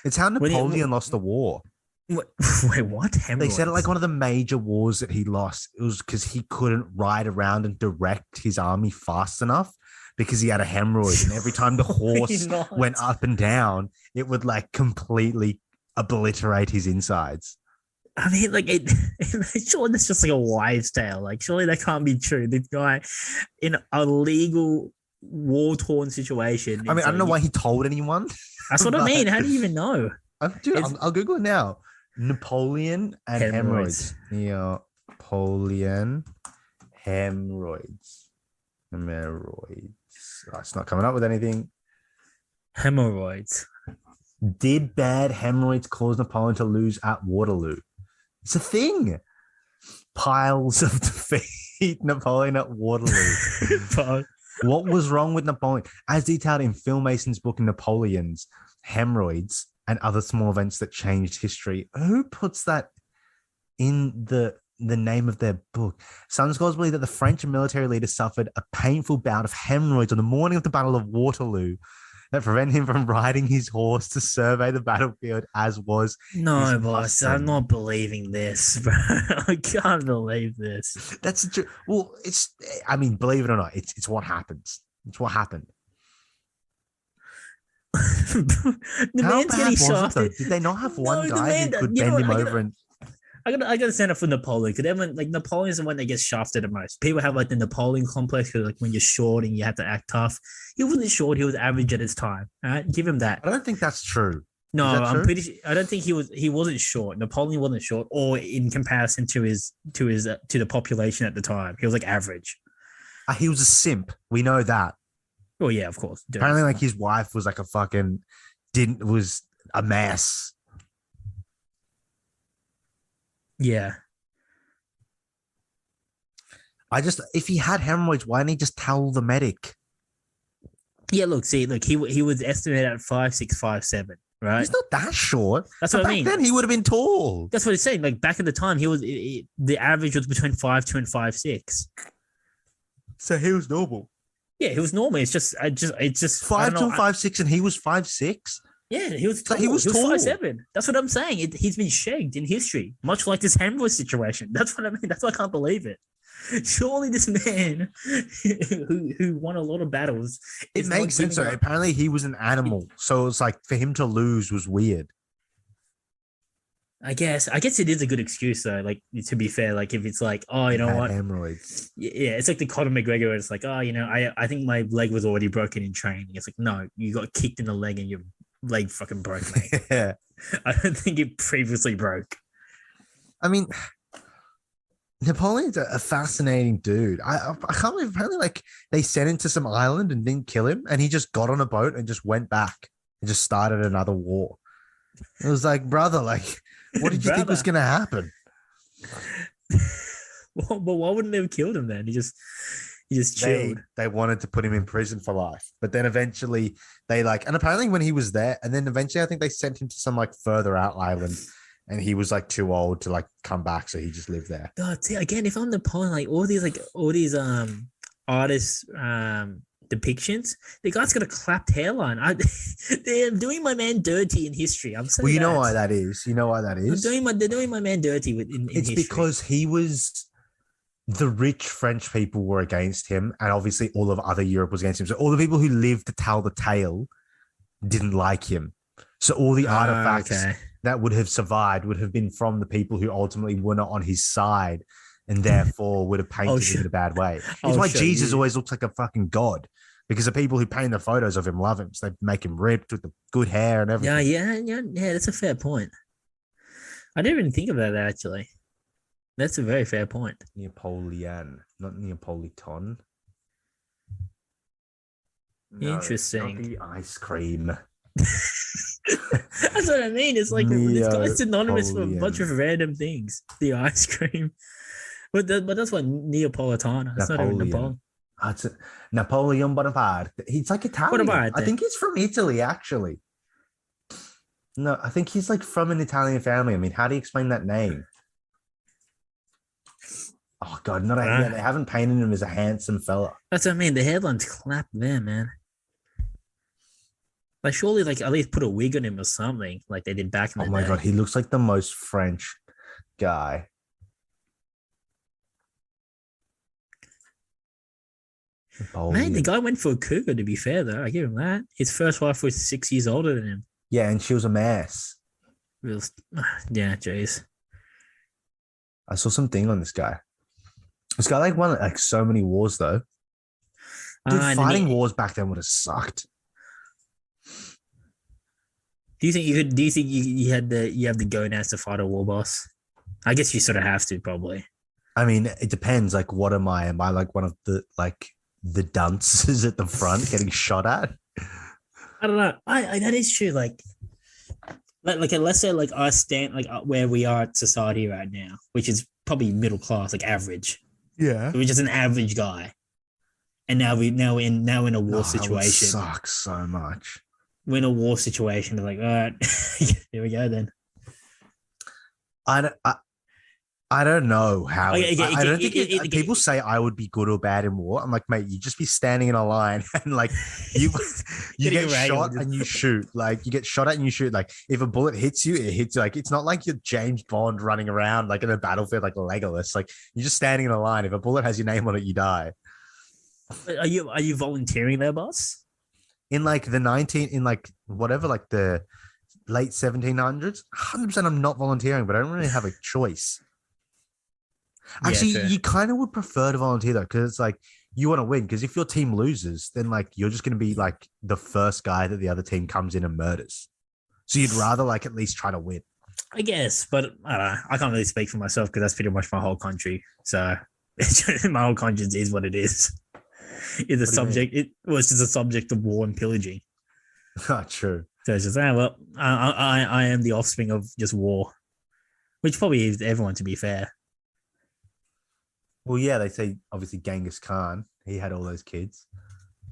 It's how when Napoleon lost the war. what, wait, what They said it like hemorrhoids? one of the major wars that he lost. It was because he couldn't ride around and direct his army fast enough because he had a hemorrhoid. And every time the horse Not. went up and down, it would like completely obliterate his insides. I mean, like surely that's just like a wives' tale. Like, surely that can't be true. This guy in a legal war-torn situation. I mean, It's I don't like, know why he told anyone, that's what I but mean. How do you even know? dude, It's I'll Google it now. Napoleon and hemorrhoids. hemorrhoids. Napoleon hemorrhoids. Hemorrhoids. Oh, it's not coming up with anything. Hemorrhoids. Did bad hemorrhoids cause Napoleon to lose at Waterloo? It's a thing. Piles of defeat Napoleon at Waterloo. But What was wrong with Napoleon? As detailed in Phil Mason's book Napoleon's Hemorrhoids and Other Small Events That Changed History. Who puts that in the name of their book? Some scholars believe that the French military leader suffered a painful bout of hemorrhoids on the morning of the Battle of Waterloo that prevented him from riding his horse to survey the battlefield as was his no, boss, I'm custom. not believing this, bro. I can't believe this. That's true. Well, I mean, believe it or not, it's what happens. It's what happened. The How man's getting bad was it though? shafted. Did they not have one No, the guy who man. could You know bend what? him over and I gotta stand up for Napoleon because everyone like Napoleon's the one that gets shafted the most. People have like the Napoleon complex because like when you're short and you have to act tough. He wasn't short; he was average at his time. All right, give him that. I don't think that's true. No, Is that I'm true? pretty. I don't think he was. He wasn't short. Napoleon wasn't short, or in comparison to to the population at the time, he was like average. He was a simp. We know that. Oh yeah, of course. Dude. Apparently, like his wife was like a fucking didn't was a mess. Yeah. If he had hemorrhoids, why didn't he just tell the medic? Yeah. Look. See. Look. He was estimated at 5'6", 5'7", right? He's not that short. That's But what I back mean. then he would have been tall. That's what he's saying. Like back at the time, he was the average was between 5'2" and 5'6". So he was normal. Yeah, he was normal. It's just I Five don't know. two, 5'6", and he was 5'6". Yeah, he was So tall. he was tall. 5'7". That's what I'm saying. He's been shagged in history, much like this hemorrhoid situation. That's what I mean. That's why I can't believe it. Surely this man who won a lot of battles. It is makes not sense. So giving up. apparently he was an animal. So it's like for him to lose was weird. I guess it is a good excuse though. Like to be fair, like if it's like, oh, you know Had what? hemorrhoids. Yeah, it's like the Conor McGregor. Where it's like, oh, you know, I think my leg was already broken in training. It's like, no, you got kicked in the leg and your leg fucking broke, mate. Yeah. I don't think it previously broke. I mean, Napoleon's a fascinating dude. I can't believe apparently like they sent him to some island and didn't kill him, and he just got on a boat and just went back and just started another war. It was like, brother, like, what did you think was Brother. gonna happen? Well, but why wouldn't they have killed him then? He just They chilled. they wanted to put him in prison for life, but then eventually they like, and apparently when he was there, and then eventually I think they sent him to some like further out island, and he was like too old to like come back, so he just lived there. God, see again, if I'm Napoleon, like all these artists depictions, the guy's got a clapped hairline. They're doing my man dirty in history. I'm saying Well, you know that. why that is. You know why that is. They're doing my man dirty in It's history. because he was the rich French people were against him, and obviously all of other Europe was against him. So all the people who lived to tell the tale didn't like him. So all the artifacts Okay. that would have survived would have been from the people who ultimately were not on his side and therefore would have I'll painted show, him in a bad way. It's I'll why show Jesus you. always looks like a fucking god because the people who paint the photos of him love him. So they make him ripped with the good hair and Yeah, everything. yeah, yeah, yeah. That's a fair point. I didn't even think about that actually. That's a very fair point. Napoleon, not Neapolitan. No, not Interesting. the ice cream. That's what I mean. It's like this guy's synonymous for a bunch of Neapolitan. random things. The ice cream, but that's what Neapolitana. It's not even Napoleon. Napoleon. It's Napoleon Bonaparte. He's like What Italian. about I it? think he's from Italy, actually. No, I think he's like from an Italian family. I mean, how do you explain that name? Oh God, not a, yeah. They haven't painted him as a handsome fella. That's what I mean. The headlines clap there, man. Like surely, like at least put a wig on him or something, like they did back in Oh the my day. God, he looks like the most French guy. Man, the Napoleon. guy went for a cougar. To be fair, though, I give him that. His first wife was 6 years older than him. Yeah, and she was a mess. Real, yeah, jeez. I saw something on this guy. This guy like won like so many wars though. Dude, And then fighting wars back then would have sucked. do you think you could? Do you think you had you have the gonads to fight a war boss? I guess you sort of have to probably. I mean, it depends. Like, what am I? Am I like one of the dunces at the front getting shot at? I don't know. I that is true. Like let's say like I stand like where we are at society right now, which is probably middle class, like average. Yeah. We're just an average guy, and now in a war Oh, that would situation. suck so much. We're in a war situation. They're like, all right, here we go then. I don't, I, I don't know how. Okay, I don't think people say I would be good or bad in war. I'm like, mate, you just be standing in a line and like you you Getting get a rag shot on and you shoot. Like you get shot at and you shoot. Like if a bullet hits you, it hits you. Like it's not like you're James Bond running around like in a battlefield like Legolas. Like you're just standing in a line. If a bullet has your name on it, you die. Are you volunteering there, boss? In like the 19 in like whatever like the late 1700s, 100% I'm not volunteering, but I don't really have a choice. Actually, Yeah, you kind of would prefer to volunteer though, because it's like you want to win. Because if your team loses, then like you're just going to be like the first guy that the other team comes in and murders. So you'd rather like at least try to win. I guess, but I don't know. I can't really speak for myself because that's pretty much my whole country. So my whole conscience is what it is. It's a subject. It was just a subject of war and pillaging. Oh, true. So it's just well, I am the offspring of just war, which probably is everyone to be fair. Well, yeah, they say obviously Genghis Khan. He had all those kids.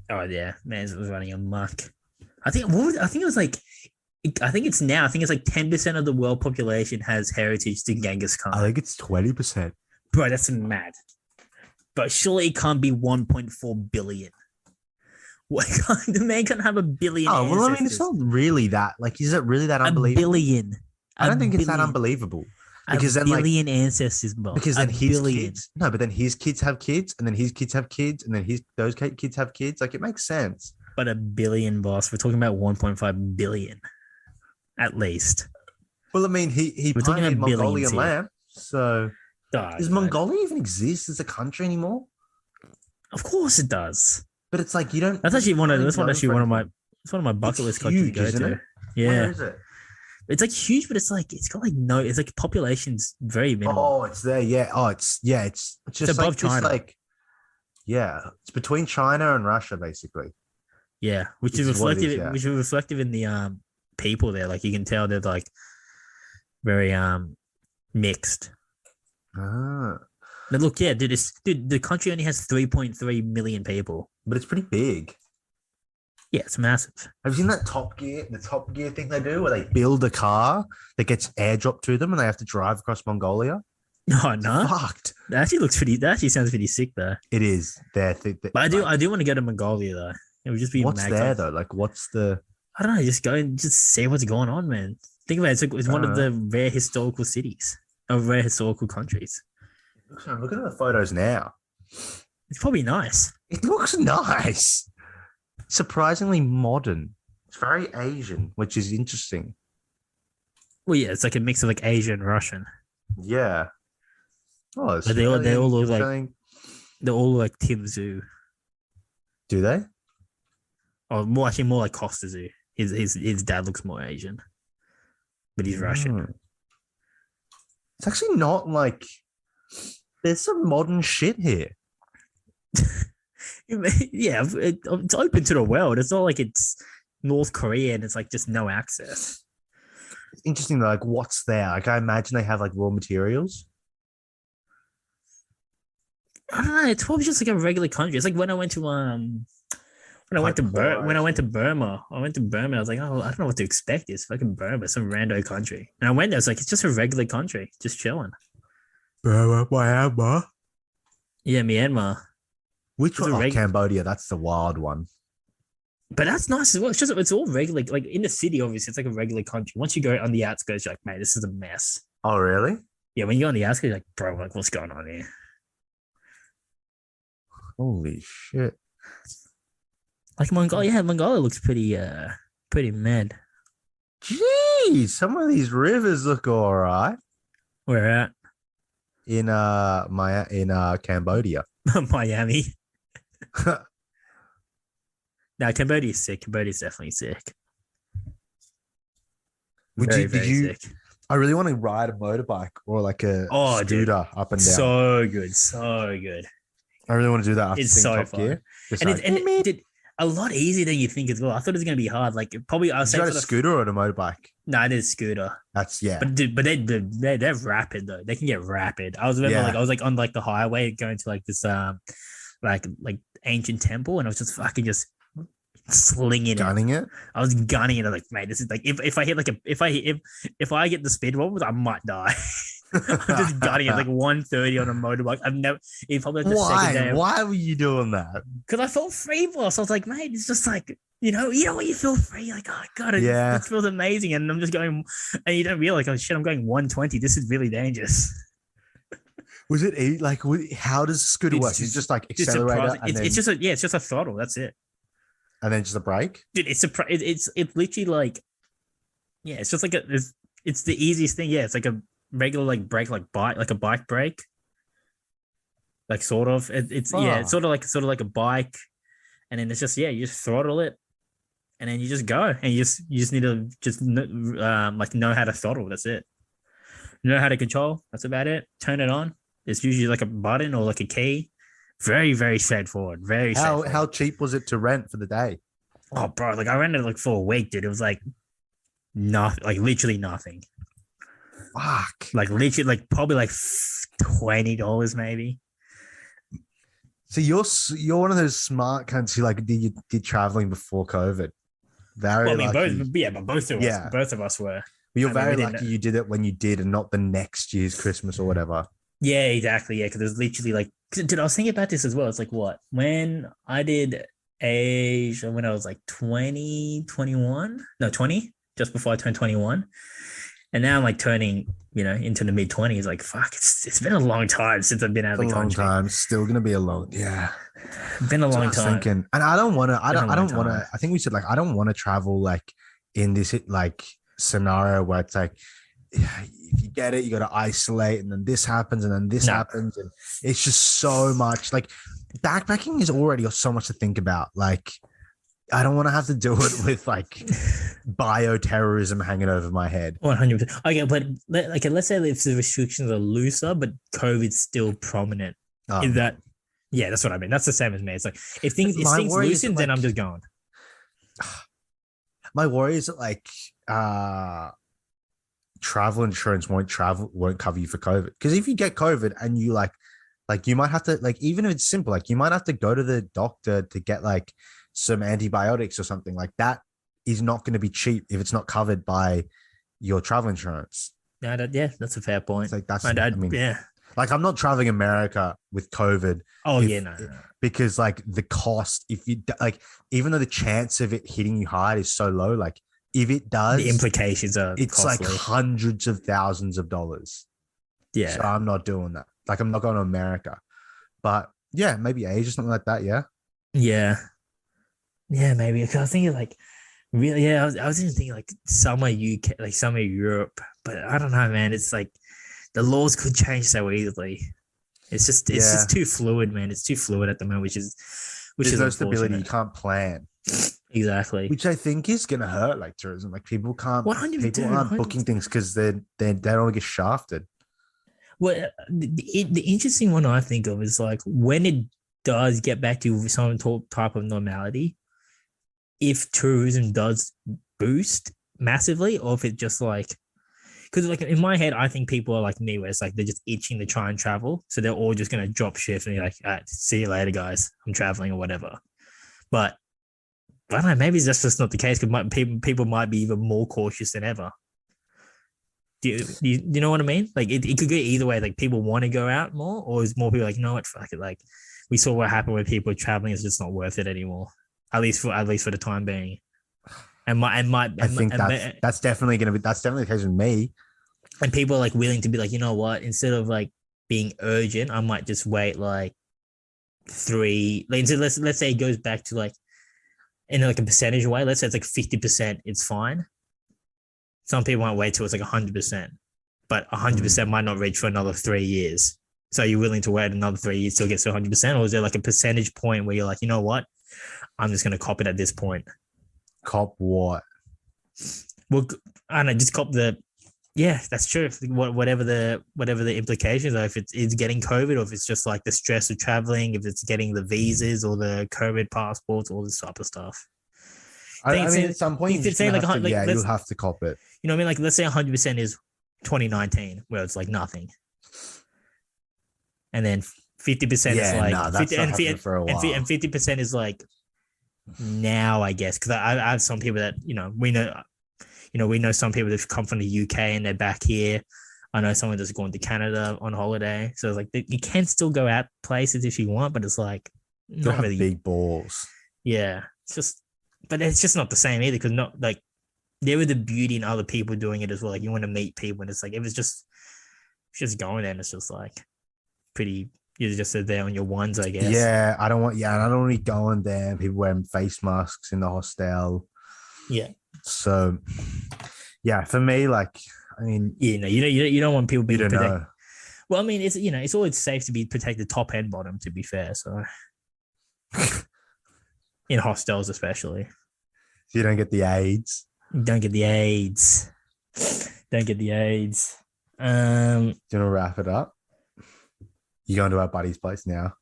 Oh yeah, man, it was running amok. I think I think it was like. I think it's now. I think it's like 10% of the world population has heritage to Genghis Khan. I think it's 20%. Bro, that's mad. But surely it can't be 1.4 billion. What the man can't have a billion? Oh well, ancestors. I mean, it's not really that. Like, is it really that A unbelievable? billion. I don't think it's that billion. unbelievable. A Because then, like, billion ancestors, bro. because A then his billion. kids, no, but then his kids have kids, and then his kids have kids, and then those kids have kids. Like, it makes sense. But a billion, boss. We're talking about 1.5 billion, at least. Well, I mean, he We're talking pioneered about billions Mongolian here. land. So, does God. Mongolia even exist as a country anymore? Of course it does. But it's like you don't. That's actually one of really know my. anything. It's one of my bucket It's list countries to huge, go isn't to. it? Yeah. Where is it? It's like huge, but it's like it's got like no. It's like population's very minimal. Oh, it's there. Yeah. Oh, it's just above like China. This, like, yeah, it's between China and Russia, basically. Yeah, which This is is what it reflective. is, yeah. Which is reflective in the people there. Like you can tell they're like very mixed. Ah, Now look, yeah, dude, the country only has 3.3 million people. but it's pretty big. Yeah, it's massive. Have you seen that the Top Gear thing they do where they build a car that gets airdropped to them and they have to drive across Mongolia? No, It's no. fucked. That actually looks pretty. That actually sounds pretty sick though. It is. But I do want to go to Mongolia though. It would just be What's mad there fun. though? Like, what's the? I don't know. Just go and just see what's going on, man. Think about it. It's one of the rare historical cities, of rare historical countries. I'm looking at the photos now. It's probably nice. It looks nice. Surprisingly modern. It's very Asian, which is interesting. Well, yeah, it's like a mix of like Asian and Russian. Yeah. Oh, But they all look like Australian. they're all like Tim Zoo, Do they? or more actually more like Costa Zoo. His dad looks more Asian, but he's Russian. Mm. It's actually not like there's some modern shit here. Yeah, it's open to the world. It's not like it's North Korea and it's like just no access. It's interesting though, like what's there? Like I imagine they have like raw materials. I don't know. It's probably just like a regular country. It's like when I went to Quite poor, I When I went to assume. Burma. I went to Burma. I was like, oh, I don't know what to expect. It's fucking Burma, some rando country. And I went there. It's like it's just a regular country, just chilling. Myanmar. Yeah, Myanmar. Which It's one? a Oh, reg, Cambodia. That's the wild one. but that's nice as well. It's just it's all regular. Like in the city, obviously, it's like a regular country. Once you go on the outskirts, you're like, mate, this is a mess. Oh, really? Yeah, when you go on the outskirts, you're like, bro, like what's going on here? Holy shit. Like Mongolia, yeah, Mongolia looks pretty mad. Jeez, some of these rivers look all right Where at? in Cambodia. Miami. No, Cambodia's sick. Cambodia's definitely sick. Would Very, you did very you sick. I really want to ride a motorbike or like a Oh, dude. scooter up and down. So good. So good. I really want to do that after It's seeing so Top fun. Gear. Just And like, it did a lot easier than you think as well. I thought it was gonna be hard. Like probably I'll did you say ride for a the scooter or a motorbike? no, it is scooter. That's yeah. But dude, but they're rapid though. They can get rapid. I was remember like Yeah. I was like on like the highway going to like this like ancient temple and I was just fucking just slinging it. Gunning it. I was gunning it. I was like, mate, this is like if I hit like a if I get the speed wobbles, I might die. I'm just gunning it like 130 on a motorbike. I've never it's probably like the second day. Why were you doing that? Because I felt free, boss. I was like, mate, it's just like you know when you feel free, like oh god, Yeah. this feels amazing, and I'm just going, and you don't realize, oh shit, I'm going 120. This is really dangerous. Was it like how does the scooter It's work? It's just- just like It's accelerator surprising. and then It's just a yeah, it's just a throttle. That's it, and then just a brake. dude. It's literally like yeah, it's just like it's the easiest thing. Yeah, it's like a regular like brake, like a bike brake, like sort of. It's yeah, it's Oh. sort of like a bike, and then it's just yeah, you just throttle it, and then you just go, and you just need to just like know how to throttle. That's it. Know how to control. That's about it. Turn it on. It's usually like a button or like a key. Very very straightforward. Very straightforward. How cheap was it to rent for the day? Oh, bro, like I rented it like for a week, dude. It was like nothing, like literally nothing. Fuck. Like literally, like probably like $20 maybe. So you're one of those smart cunts who like did traveling before COVID. Very Well, I mean, lucky. but both of us, Yeah. both of us were. You're I mean, very we lucky didn't- you did it when you did and not the next year's Christmas or whatever. Yeah, exactly. Yeah, because it was literally like, dude, I was thinking about this as well. It's like what when I did Asia when I was like 20, 21, no 20, just before I turned 21, and now I'm like turning, into the mid 20s. Like, fuck, it's been a long time since I've been out of It's the a long country. time. Still gonna be a long. Yeah. Been a That's what I long was time. thinking. And I don't want to. I Been a don't. I long don't want time. to. I think we said like I don't want to travel like in this like scenario where it's like if you get it, you got to isolate, and then this happens, and then this No. happens, and it's just so much. Like backpacking is already got so much to think about. Like I don't want to have to do it with like bioterrorism hanging over my head. 100%. Okay, but let's say if the restrictions are looser, but COVID's still prominent. Is that? Yeah, that's what I mean. That's the same as me. It's like if things My worry is loosen, then like- I'm just going. my worry is that like travel insurance won't cover you for COVID. Because if you get COVID and you like you might have to like even if it's simple, like you might have to go to the doctor to get like some antibiotics or something like that is not going to be cheap if it's not covered by your travel insurance. Yeah, that's a fair point. It's like that's I I mean yeah. like I'm not traveling America with COVID Oh if- yeah, no. because like the cost if you like even though the chance of it hitting you hard is so low, like if it does, The implications are it's costly. like hundreds of thousands of dollars. Yeah. So I'm not doing that. Like I'm not going to America. But yeah, maybe Asia, something like that. Yeah. Yeah. Yeah, maybe. Because I was thinking like really, yeah, I was even thinking like summer UK, like summer Europe. but I don't know, man. It's like the laws could change so easily. It's Yeah. just too fluid, man. It's too fluid at the moment, which There's is no stability. You unfortunate. can't plan, Exactly. which I think is gonna hurt like tourism. Like people 100, aren't dude. booking things because they don't want to get shafted. Well, the interesting one I think of is like when it does get back to some type of normality, if tourism does boost massively, or if it just like, because like in my head, I think people are like me, where it's like they're just itching to try and travel, so they're all just gonna drop shift and be like, all right, see you later, guys. I'm traveling or whatever. But I don't know, maybe that's just not the case because people might be even more cautious than ever. Do you know what I mean? Like it could go either way. Like people want to go out more, or is more people like, you know what, fuck it. Like we saw what happened when people are traveling. It's just not worth it anymore. At least for the time being. I think that's definitely the case with me. And people are like willing to be like, you know what? Instead of like being urgent, I might just wait like three. Like so let's say it goes back to like in like a percentage way. Let's say it's like 50%. It's fine. Some people might wait till it's like 100%, but 100% might not reach for another 3 years. So are you willing to wait another 3 years till it gets to 100%, or is there like a percentage point where you're like, you know what? I'm just going to cop it at this point. Cop what? Well, I don't know, just cop the. Yeah, that's true. Whatever the implications are, if it's getting COVID, or if it's just like the stress of traveling, if it's getting the visas or the COVID passports, all this type of stuff. I mean, at some point, if it's saying like, you'll have to cop it. You know what I mean? Like, let's say 100% is 2019, where it's like nothing, and then 50% is like no, that's 50, not and, happening for a while. and 50% is like now, I guess, because I have some people that we know some people that come from the UK and they're back here. I know someone that's going to Canada on holiday, so it's like you can still go out places if you want, but it's like not really big balls. Yeah, but it's just not the same either, because not like there was the beauty in other people doing it as well. Like you want to meet people, and it's like if it's just going there, and it's just like pretty. You just sit there on your ones, I guess. Yeah, I don't want. Yeah, and I don't really go in there. People wearing face masks in the hostel. Yeah. So, yeah, for me, like, I mean, you don't want people being protected. Know. Well, I mean, it's always safe to be protected top and bottom. To be fair, so in hostels especially, you don't get the AIDS. Don't get the AIDS. Don't get the AIDS. Do you want to wrap it up? You going to our buddy's place now?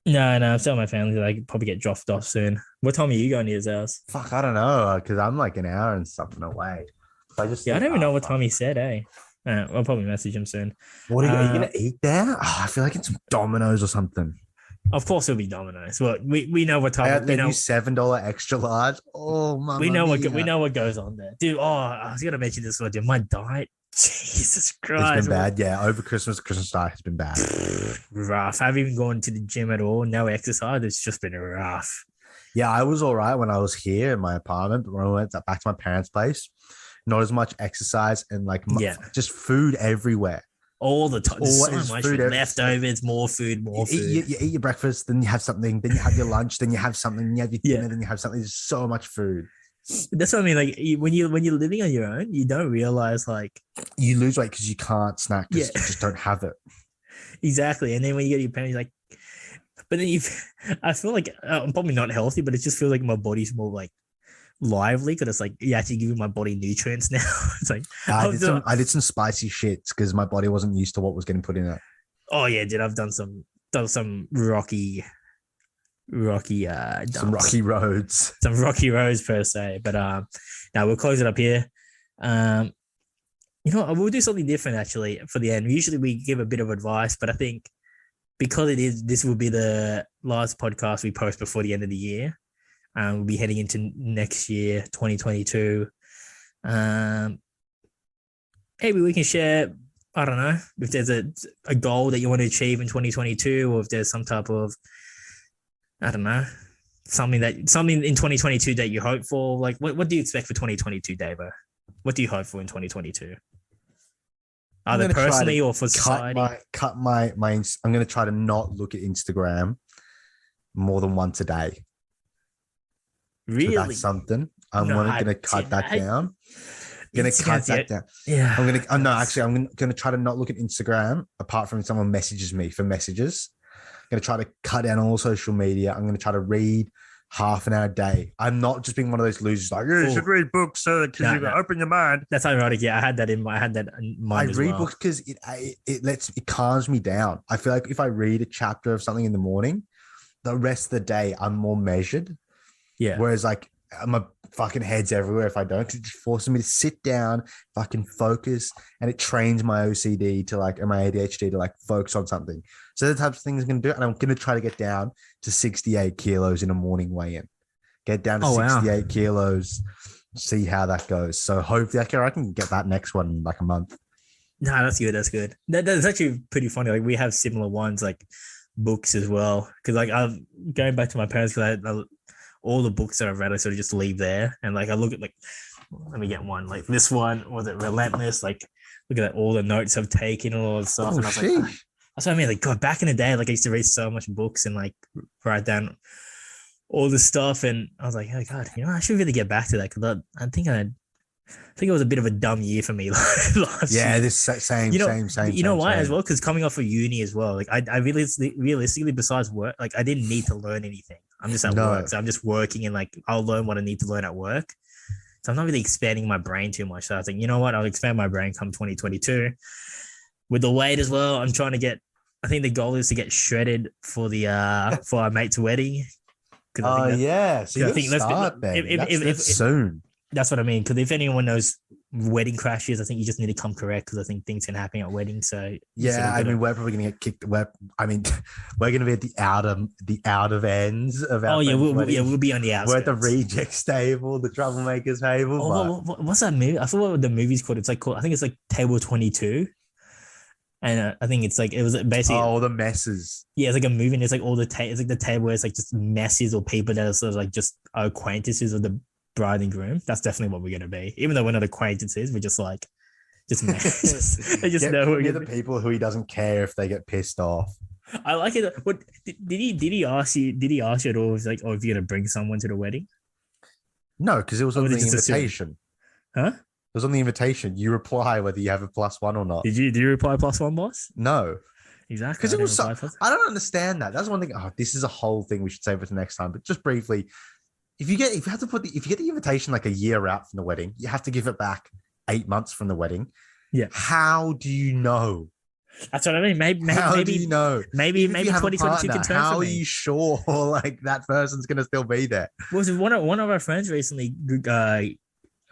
No, I'm telling my family that I could probably get dropped off soon. What time are you going to his house? Fuck, I don't know, because I'm like an hour and something away. So I don't even know what time he said, eh? I'll probably message him soon. What are you going to eat there? Oh, I feel like it's some Domino's or something. Of course it'll be Domino's. Well, we know what time. I got the new $7 extra large. Oh my! We know what goes on there, dude. Oh, I was gonna mention this one, dude. My diet, Jesus Christ, it's been bad. Yeah, over Christmas diet has been bad. Rough. I haven't even gone to the gym at all. No exercise. It's just been rough. Yeah, I was all right when I was here in my apartment, but when I went back to my parents' place, not as much exercise and just food everywhere. All the time. There's so much food leftovers, more food. You eat your breakfast, then you have something, then you have your lunch, then you have something, then you have your dinner, then you have something. There's so much food. That's what I mean. Like when you're living on your own, you don't realize like you lose weight because you can't snack because you just don't have it. Exactly. And then when you get your parents, like, but then I feel like I'm probably not healthy, but it just feels like my body's more like lively because it's like you're actually giving my body nutrients now. It's like I did some spicy shits because my body wasn't used to what was getting put in it. Oh yeah, dude, I've done some rocky some rocky roads per se. But now we'll close it up here. We'll do something different actually for the end. Usually we give a bit of advice, but I think because this will be the last podcast we post before the end of the year. We'll be heading into next year, 2022. Maybe we can share, I don't know, if there's a goal that you want to achieve in 2022, or if there's some type of, I don't know, something in 2022 that you hope for. Like, what do you expect for 2022, Davo? What do you hope for in 2022? Either personally or for society? I'm going to try to not look at Instagram more than once a day. Really? So that's something. I'm going to cut that down. Gonna cut that down. Yeah. I'm no, actually, I'm gonna try to not look at Instagram apart from someone messages me for messages. I'm gonna try to cut down all social media. I'm gonna try to read half an hour a day. I'm not just being one of those losers like, yeah, you should read books so because you open your mind. That's ironic. Yeah, I had that in mind as well. I read books because it calms me down. I feel like if I read a chapter of something in the morning, the rest of the day I'm more measured. Yeah. Whereas like my fucking head's everywhere if I don't. It just forces me to sit down, fucking focus, and it trains my OCD to like, and my ADHD to like focus on something. So the types of things I'm going to do. And I'm going to try to get down to 68 kilos in a morning weigh-in. Get down to 68 kilos, see how that goes. So hopefully I can get that next one in like a month. No, that's good. That's good. That's actually pretty funny. Like we have similar ones, like books as well. Because like I'm going back to my parents because all the books that I've read, I sort of just leave there. And like I look at like, let me get one. Like this one, was it Relentless? Like look at that, all the notes I've taken and all that stuff. And I was like, that's what I mean. Like God, back in the day, like I used to read so much books and like write down all this stuff. And I was like, oh God, I should really get back to that because I think it was a bit of a dumb year for me last year. This same. You know why as well? Because coming off of uni as well, like I really realistically, besides work, like I didn't need to learn anything. I'm just at work, so I'm just working, and like I'll learn what I need to learn at work. So I'm not really expanding my brain too much. So I was like, you know what? I'll expand my brain come 2022. With the weight as well, I'm trying to get. I think the goal is to get shredded for the for our mate's wedding. Oh yeah, so I think that's soon. That's what I mean. Because if anyone knows wedding crashes, I think you just need to come correct because I think things can happen at weddings. So yeah, I mean, we're probably going to get kicked. We're going to be at the out of ends of our. Oh yeah, we'll be on the outskirts. We're at the rejects table, the troublemakers table. Oh, what's that movie? I forgot what the movie's called. It's like I think it's like Table 22. And I think it's like it was basically all the messes. Yeah, it's like a movie. And it's like all the it's like the table where it's like just messes or people that are sort of like just acquaintances of the bride and groom. That's definitely what we're gonna be. Even though we're not acquaintances, we're just messes. I just know we're the people who he doesn't care if they get pissed off. I like it. What did he ask you? Did he ask you at all? Like, if you're gonna bring someone to the wedding? No, because it was on the invitation. Huh? It was on the invitation. You reply whether you have a +1 or not. Did you reply +1, boss? No. Exactly. Because it was I don't understand that. That's one thing. Oh, this is a whole thing we should save for the next time. But just briefly, if you get the invitation like a year out from the wedding, you have to give it back 8 months from the wedding. Yeah. How do you know? That's what I mean. Maybe do you know? Maybe 2022 can turn. How are you sure like that person's gonna still be there? Was one of our friends recently?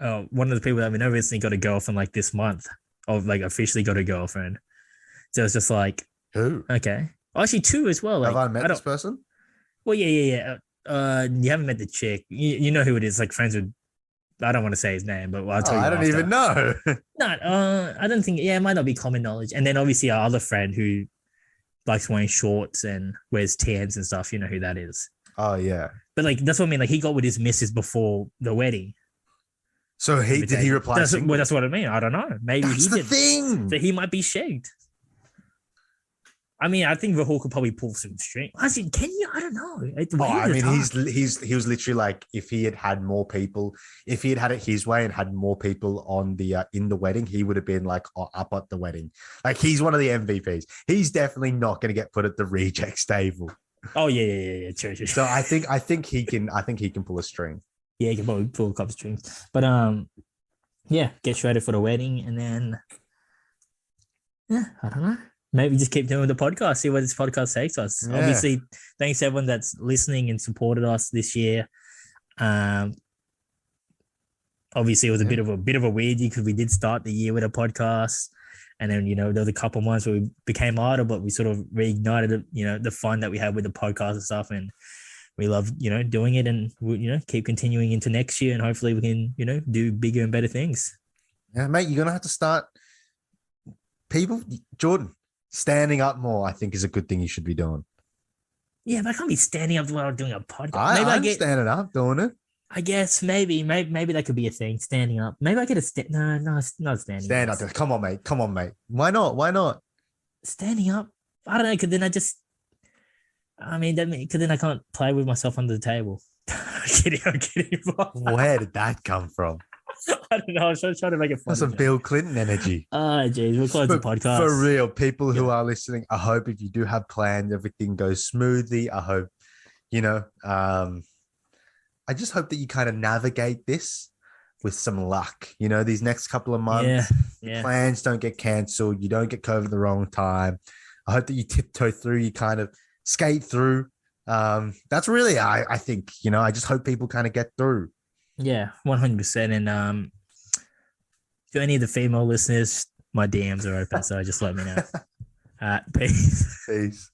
One of the people that we know recently got a girlfriend like this month, or like officially got a girlfriend. So it's just like, who? Okay, actually two as well. Like, have I met this person? Well, yeah. You haven't met the chick. You know who it is. Like friends with. I don't want to say his name, but I'll tell you. I don't even know. I don't think. Yeah, it might not be common knowledge. And then obviously our other friend who likes wearing shorts and wears tans and stuff. You know who that is. Oh yeah. But like that's what I mean. Like he got with his missus before the wedding. So did he reply? That's what I mean. I don't know. Maybe that's he the thing. So he might be shagged. I mean, I think Rahul could probably pull some string. Actually, can you? I don't know. I mean, he was literally like, if he had more people, if he had it his way and had more people on the in the wedding, he would have been like up at the wedding. Like he's one of the MVPs. He's definitely not going to get put at the rejects table. Oh yeah. True. So I think he can pull a string. Yeah, he can probably pull a couple strings. But yeah, get ready for the wedding, and then I don't know. Maybe just keep doing the podcast, see where this podcast takes us. Yeah. Obviously, thanks to everyone that's listening and supported us this year. Obviously, it was a bit of a weird year because we did start the year with a podcast, and then there was a couple of months where we became idle, but we sort of reignited the fun that we had with the podcast and stuff, and we love doing it, and we'll keep continuing into next year, and hopefully we can do bigger and better things. Yeah, mate, you're gonna have to start. Jordan. Standing up more, I think, is a good thing you should be doing. Yeah, but I can't be standing up while doing a podcast. I'm standing up doing it. I guess maybe that could be a thing. Standing up. Maybe I get a no, it's not standing. Stand up. Come on, mate. Why not? Standing up. I don't know. Because then because then I can't play with myself under the table. I'm kidding. Where did that come from? I don't know. I was trying to make it That's funny. some Bill Clinton energy. Oh, geez, we're closing the podcast. For real, people who Yeah. are listening, I hope if you do have plans, everything goes smoothly. I hope, you know, I just hope that you kind of navigate this with some luck. You know, these next couple of Yeah. months, Yeah. plans don't get cancelled. You don't get COVID the wrong time. I hope that you tiptoe through, you kind of skate through. That's really, I think, you know, I just hope people kind of get through. Yeah. 100%. And to any of the female listeners, my DMs are open. So just let me know. Peace. Peace.